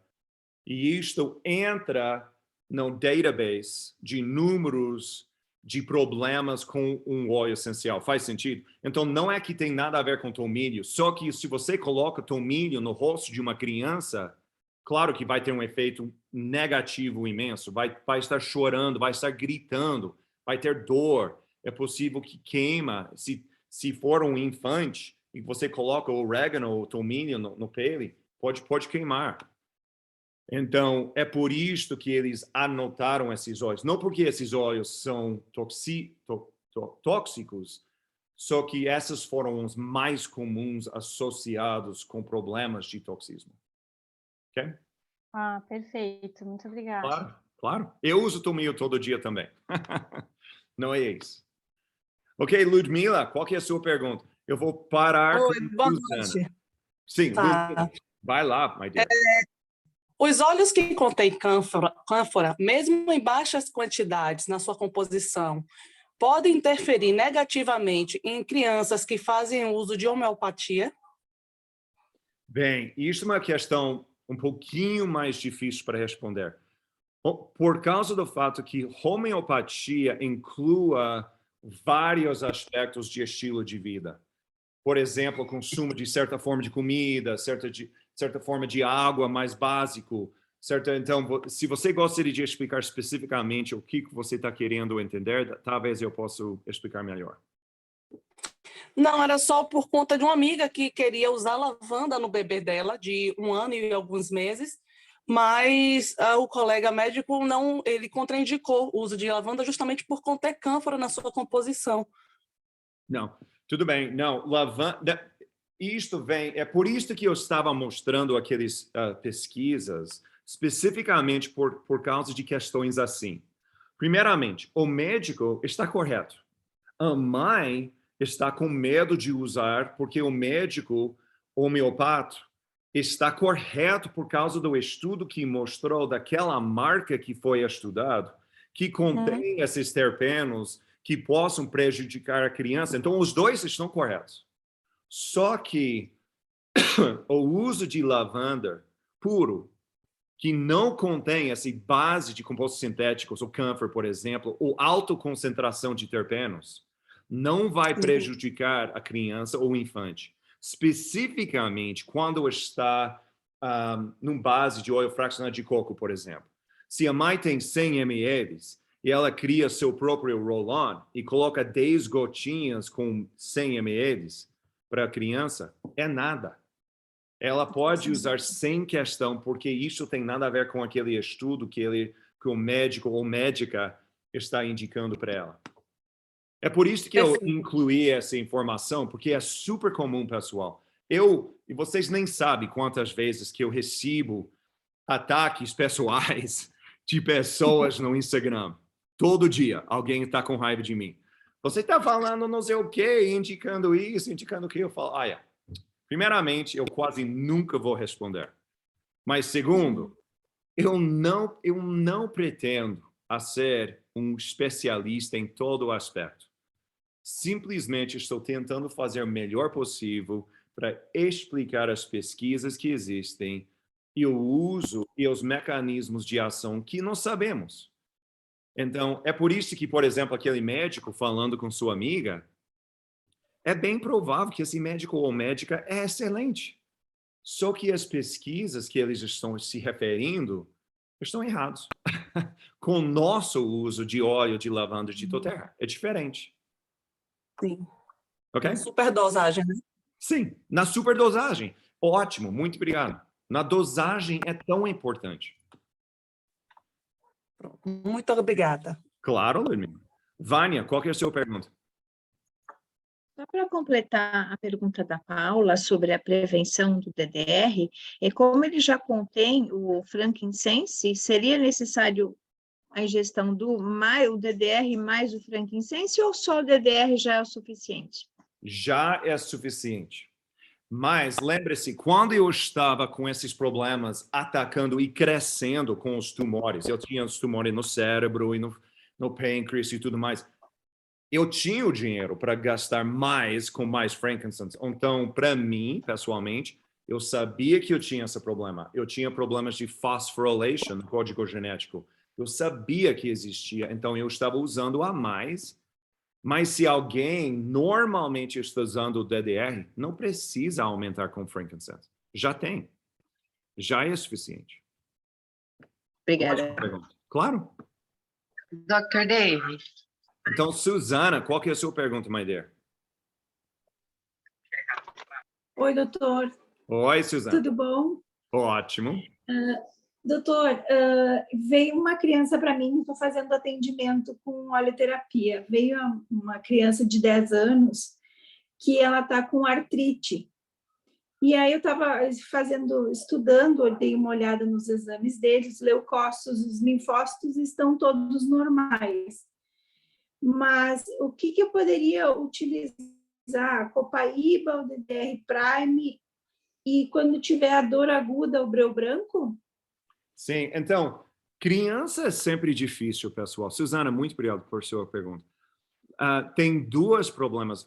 e isto entra no database de números de problemas com um óleo essencial. Faz sentido? Então, não é que tem nada a ver com tomilho, só que se você coloca tomilho no rosto de uma criança, claro que vai ter um efeito negativo imenso, vai estar chorando, vai estar gritando, vai ter dor, é possível que queima. Se for um infante e você coloca orégano ou tomilho no pele, pode queimar. Então, é por isto que eles anotaram esses óleos. Não porque esses óleos são tóxicos, só que esses foram os mais comuns associados com problemas de toxismo. Ok? Perfeito. Muito obrigada. Claro, claro. Eu uso tomilho todo dia também. Não é isso. Ok, Ludmila, qual que é a sua pergunta? Eu vou parar Oi, com boa Suzana. noite. Sim, Tá. Ludmila, vai lá, my dear. Os óleos que contêm cânfora, mesmo em baixas quantidades na sua composição, podem interferir negativamente em crianças que fazem uso de homeopatia? Bem, isso é uma questão um pouquinho mais difícil para responder. Por causa do fato que homeopatia inclua vários aspectos de estilo de vida. Por exemplo, o consumo de certa forma de comida, certa forma de água mais básico. Certo? Então, se você gostaria de explicar especificamente o que você está querendo entender, talvez eu possa explicar melhor. Não, era só por conta de uma amiga que queria usar lavanda no bebê dela, de 1 ano e alguns meses, mas o colega médico ele contraindicou o uso de lavanda justamente por conter cânfora na sua composição. Não, tudo bem. Não, lavanda... é por isso que eu estava mostrando aquelas pesquisas, especificamente por causa de questões assim. Primeiramente, o médico está correto. A mãe está com medo de usar porque o médico homeopata está correto por causa do estudo que mostrou daquela marca que foi estudado, que contém esses terpenos que possam prejudicar a criança. Então, os dois estão corretos. Só que o uso de lavanda puro, que não contém essa base de compostos sintéticos, ou camphor, por exemplo, ou alta concentração de terpenos, não vai prejudicar a criança ou o infante. Especificamente quando está num base de óleo fracionado de coco, por exemplo. Se a mãe tem 100 ml e ela cria seu próprio roll-on e coloca 10 gotinhas com 100 ml para a criança, é nada. Ela pode usar sem questão, porque isso tem nada a ver com aquele estudo que o médico ou médica está indicando para ela. É por isso que eu incluí essa informação, porque é super comum, pessoal. E vocês nem sabem quantas vezes que eu recebo ataques pessoais de pessoas no Instagram. Todo dia alguém está com raiva de mim. Você está falando não sei o quê, indicando isso, indicando o quê. Eu falo, primeiramente, eu quase nunca vou responder. Mas segundo, eu não pretendo ser um especialista em todo o aspecto. Simplesmente estou tentando fazer o melhor possível para explicar as pesquisas que existem e o uso e os mecanismos de ação que nós sabemos. Então, é por isso que, por exemplo, aquele médico falando com sua amiga, é bem provável que esse médico ou médica é excelente. Só que as pesquisas que eles estão se referindo estão errados. Com o nosso uso de óleo de lavanda de doTERRA, é diferente. Sim. Ok? Na superdosagem, né? Sim, na superdosagem. Ótimo, muito obrigado. Na dosagem é tão importante. Muito obrigada. Claro, Ludmila. Vânia, qual que é a sua pergunta? Só para completar a pergunta da Paula sobre a prevenção do DDR, como ele já contém o frankincense, seria necessário a ingestão do o DDR mais o frankincense ou só o DDR já é o suficiente? Já é suficiente. Mas lembre-se, quando eu estava com esses problemas atacando e crescendo com os tumores, eu tinha os tumores no cérebro e no pâncreas e tudo mais, eu tinha o dinheiro para gastar mais com mais frankincense. Então, para mim, pessoalmente, eu sabia que eu tinha esse problema. Eu tinha problemas de phosphorylation no código genético. Eu sabia que existia, então eu estava usando a mais. Mas se alguém normalmente está usando o DDR, não precisa aumentar com frankincense. Já tem. Já é suficiente. Obrigada. Claro. Dr. David. Então, Suzana, qual que é a sua pergunta, my dear? Oi, doutor. Oi, Suzana. Tudo bom? Ótimo. Doutor, veio uma criança para mim, estou fazendo atendimento com oleoterapia. Veio uma criança de 10 anos que ela está com artrite. E aí eu estava estudando, eu dei uma olhada nos exames deles, os leucócitos, os linfócitos estão todos normais. Mas o que eu poderia utilizar? Copaíba, o DDR Prime, e quando tiver a dor aguda, o breu branco? Sim, então, criança é sempre difícil, pessoal. Suzana, muito obrigado por sua pergunta. Tem 2 problemas,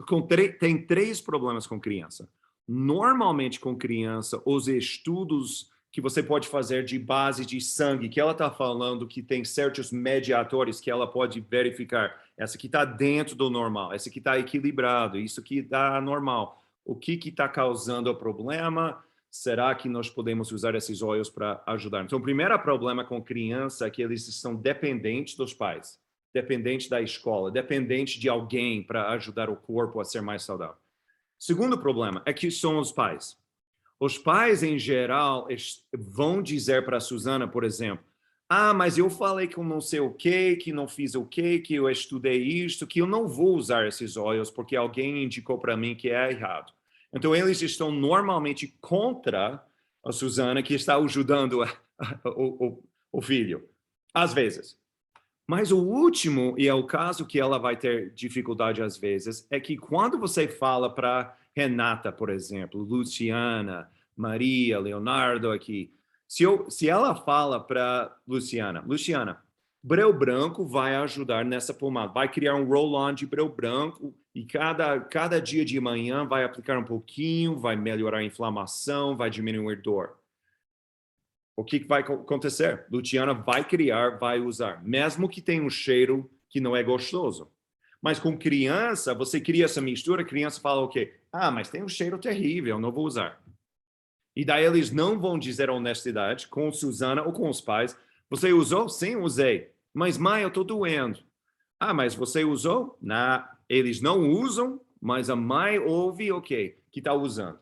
tem 3 problemas com criança. normalmente com criança, os estudos que você pode fazer de base de sangue, que ela está falando que tem certos mediadores que ela pode verificar. Essa aqui está dentro do normal, essa aqui está equilibrado, isso aqui está normal. O que está causando o problema? Será que nós podemos usar esses óleos para ajudar? Então, o primeiro problema com criança é que eles estão dependentes dos pais, dependentes da escola, dependentes de alguém para ajudar o corpo a ser mais saudável. Segundo problema é que são os pais. Os pais, em geral, vão dizer para a Suzana, por exemplo, mas eu falei que eu não sei o quê, que não fiz o quê, que eu estudei isto, que eu não vou usar esses óleos porque alguém indicou para mim que é errado. Então, eles estão normalmente contra a Suzana, que está ajudando o filho, às vezes. Mas o último, e é o caso que ela vai ter dificuldade às vezes, é que quando você fala para Renata, por exemplo, Luciana, Maria, Leonardo aqui, se ela fala para Luciana, breu branco vai ajudar nessa pomada, vai criar um roll-on de breu branco e cada dia de manhã vai aplicar um pouquinho, vai melhorar a inflamação, vai diminuir dor. O que vai acontecer? Luciana vai criar, vai usar, mesmo que tenha um cheiro que não é gostoso. Mas com criança, você cria essa mistura, a criança fala o quê? Mas tem um cheiro terrível, não vou usar. E daí eles não vão dizer a honestidade com Suzana ou com os pais. Você usou? Sim, usei. Mas mãe, eu estou doendo. Mas você usou? Não. Eles não usam, mas a mãe ouve, ok, que está usando.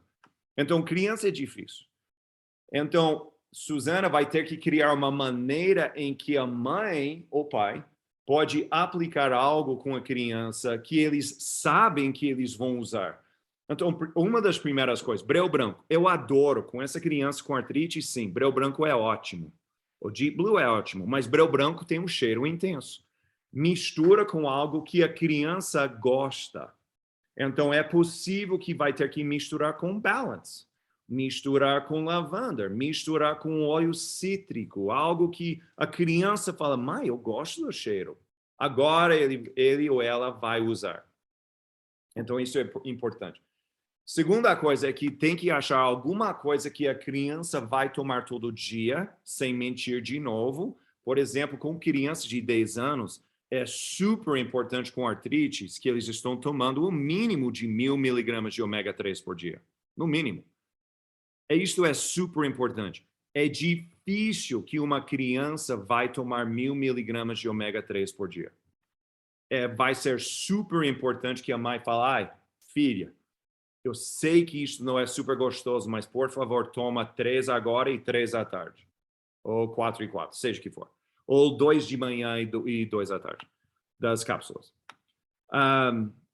Então, criança é difícil. Então, Suzana vai ter que criar uma maneira em que a mãe ou pai pode aplicar algo com a criança que eles sabem que eles vão usar. Então, uma das primeiras coisas, breu branco. Eu adoro, com essa criança com artrite, sim, breu branco é ótimo. O Deep Blue é ótimo, mas breu branco tem um cheiro intenso. Mistura com algo que a criança gosta. Então, é possível que vai ter que misturar com Balance, misturar com lavanda, misturar com óleo cítrico, algo que a criança fala, mãe, eu gosto do cheiro. Agora ele ou ela vai usar. Então, isso é importante. Segunda coisa é que tem que achar alguma coisa que a criança vai tomar todo dia, sem mentir de novo. Por exemplo, com crianças de 10 anos, é super importante com artrites que eles estão tomando o mínimo de 1.000 miligramas de ômega 3 por dia. No mínimo. Isto é super importante. É difícil que uma criança vai tomar 1.000 miligramas de ômega 3 por dia. Vai ser super importante que a mãe fale, filha, eu sei que isso não é super gostoso, mas por favor, toma 3 agora e 3 à tarde. Ou 4 e 4, seja o que for. Ou 2 de manhã e 2 à tarde, das cápsulas.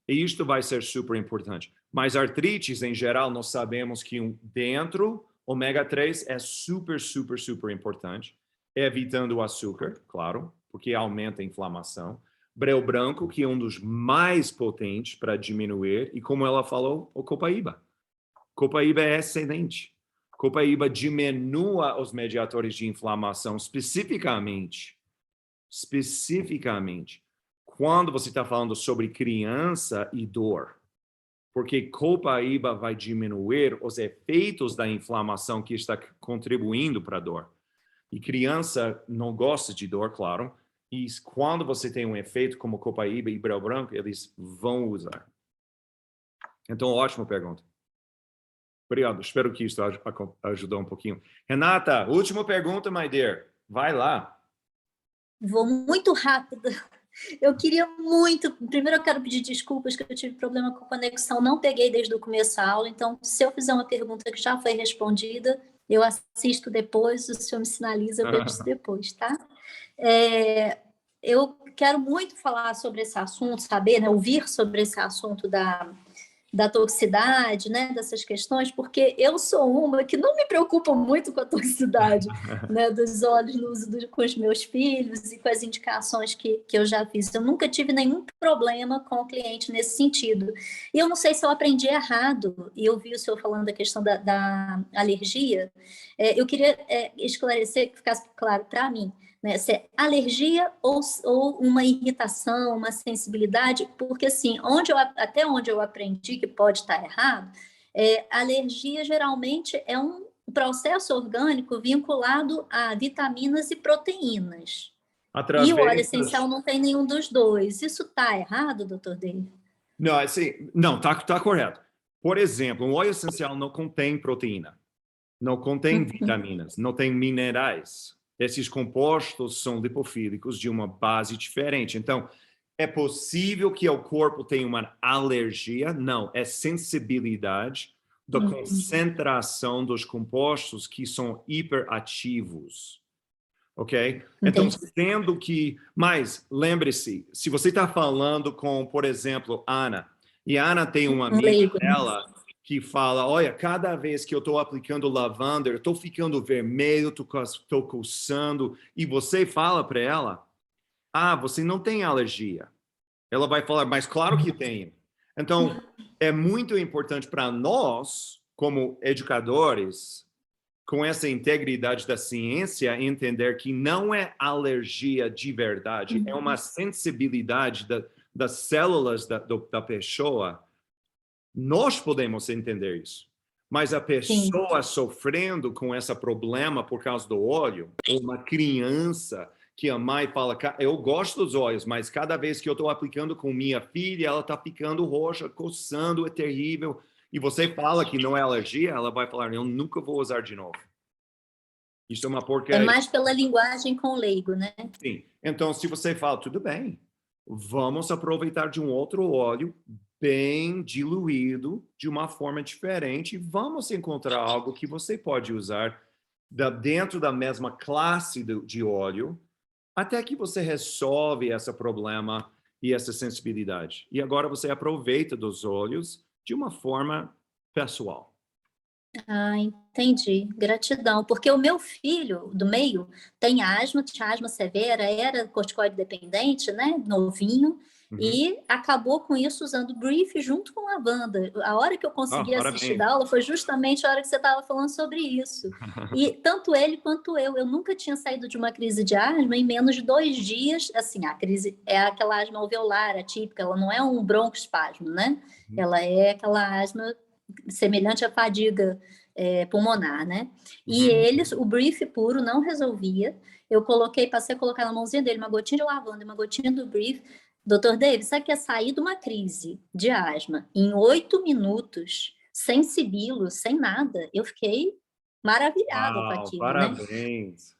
Isto vai ser super importante. Mas artrites, em geral, nós sabemos que dentro, ômega 3 é super, super, super importante. Evitando o açúcar, claro, porque aumenta a inflamação. Breu branco, que é um dos mais potentes para diminuir. E como ela falou, o copaíba. Copaíba é excelente. Copaíba diminua os mediadores de inflamação especificamente. Quando você está falando sobre criança e dor. Porque copaíba vai diminuir os efeitos da inflamação que está contribuindo para a dor. E criança não gosta de dor, claro. E quando você tem um efeito como copaíba e breu branco, eles vão usar. Então, ótima pergunta. Obrigado. Espero que isso ajudou um pouquinho. Renata, última pergunta, my dear. Vai lá. Vou muito rápido. Eu queria muito... Primeiro, eu quero pedir desculpas que eu tive problema com a conexão. Não peguei desde o começo da aula. Então, se eu fizer uma pergunta que já foi respondida, eu assisto depois, o senhor me sinaliza, eu vejo isso depois, tá? Eu quero muito falar sobre esse assunto, saber, né, ouvir sobre esse assunto da toxicidade, né, dessas questões, porque eu sou uma que não me preocupa muito com a toxicidade, né, dos óleos no uso com os meus filhos e com as indicações que eu já fiz. Eu nunca tive nenhum problema com o cliente nesse sentido. E eu não sei se eu aprendi errado, e eu vi o senhor falando da questão da alergia. Eu queria esclarecer, que ficasse claro para mim, né, se é alergia ou uma irritação, uma sensibilidade, porque assim, até onde eu aprendi que pode estar errado, Alergia geralmente é um processo orgânico vinculado a vitaminas e proteínas. Através E o óleo essencial não tem nenhum dos dois. Isso está errado, doutor David? Não, assim, não, tá correto. Por exemplo, um óleo essencial não contém proteína, não contém vitaminas, não tem minerais. Esses compostos são lipofílicos de uma base diferente. Então, é possível que o corpo tenha uma alergia? Não, é sensibilidade da concentração dos compostos que são hiperativos. Ok? Então, sendo que... Mas, lembre-se, se você está falando com, por exemplo, Ana, e a Ana tem uma amiga dela que fala, olha, cada vez que eu estou aplicando lavanda, eu estou ficando vermelho, estou coçando, e você fala para ela, você não tem alergia. Ela vai falar, mas claro que tenho. Então, é muito importante para nós, como educadores, com essa integridade da ciência, entender que não é alergia de verdade, é uma sensibilidade das células da pessoa. Nós podemos entender isso. Mas a pessoa sofrendo com esse problema por causa do óleo, ou uma criança que a mãe fala, eu gosto dos óleos, mas cada vez que eu estou aplicando com minha filha, ela está ficando roxa, coçando, é terrível. E você fala que não é alergia, ela vai falar, eu nunca vou usar de novo. Isso é uma porcaria. É mais pela linguagem com o leigo, né? Sim. Então, se você fala, tudo bem, vamos aproveitar de um outro óleo bem diluído, de uma forma diferente, e vamos encontrar algo que você pode usar dentro da mesma classe de óleo, até que você resolve esse problema e essa sensibilidade. E agora você aproveita dos óleos de uma forma pessoal. Entendi. Gratidão. Porque o meu filho do meio tem asma, tinha asma severa, era corticoide dependente, né? Novinho. E acabou com isso usando Brief junto com lavanda. A hora que eu consegui assistir da aula foi justamente a hora que você estava falando sobre isso. E tanto ele quanto eu nunca tinha saído de uma crise de asma em menos de 2 dias. Assim, a crise é aquela asma alveolar atípica, ela não é um broncoespasmo, né? Ela é aquela asma semelhante à fadiga pulmonar, né? E o Brief puro não resolvia. Eu passei a colocar na mãozinha dele uma gotinha de lavanda e uma gotinha do Brief. Dr. David, sabe que é sair de uma crise de asma em 8 minutos, sem sibilo, sem nada? Eu fiquei maravilhada com aquilo, parabéns. Né?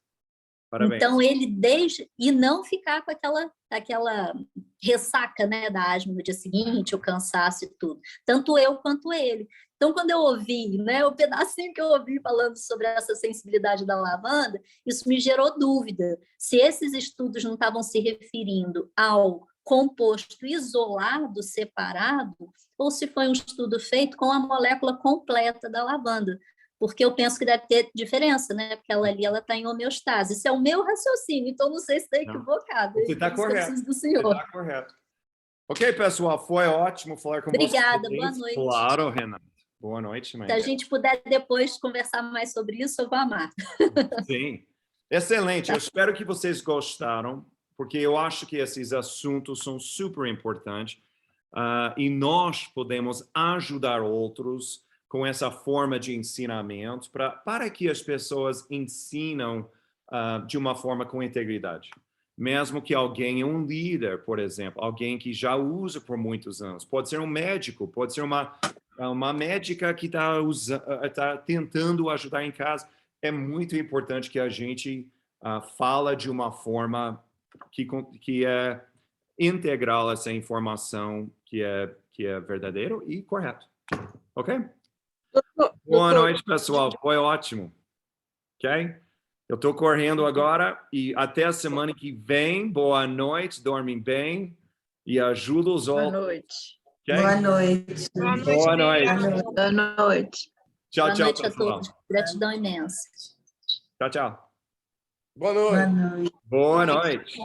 Parabéns. Então, ele deixa... E não ficar com aquela ressaca, né, da asma no dia seguinte, o cansaço e tudo. Tanto eu quanto ele. Então, quando eu ouvi, né, o pedacinho que eu ouvi falando sobre essa sensibilidade da lavanda, isso me gerou dúvida. Se esses estudos não estavam se referindo ao composto isolado, separado, ou se foi um estudo feito com a molécula completa da lavanda, porque eu penso que deve ter diferença, né? Porque ela ali está em homeostase. Isso é o meu raciocínio, então não sei se está equivocado. Você está correto. Do senhor. Você está correto. Ok, pessoal, foi ótimo falar com vocês. Obrigada, boa noite. Claro, Renata. Boa noite, mãe. Se a gente puder depois conversar mais sobre isso, eu vou amar. Sim. Excelente. Eu espero que vocês gostaram, porque eu acho que esses assuntos são super importantes e nós podemos ajudar outros com essa forma de ensinamento para que as pessoas ensinam de uma forma com integridade. Mesmo que alguém é um líder, por exemplo, alguém que já usa por muitos anos. Pode ser um médico, pode ser uma médica que está tentando ajudar em casa. É muito importante que a gente fala de uma forma que é integral essa informação que é verdadeiro e correto. Ok? Boa noite, pessoal. Foi ótimo. Ok? Eu estou correndo agora e até a semana que vem. Boa noite, dormem bem e ajuda os outros. Boa noite. Okay? Boa noite. Boa noite. Boa noite. Tchau, Boa tchau, noite pessoal. a todos. Gratidão imensa. Tchau, tchau. Boa noite. Boa noite.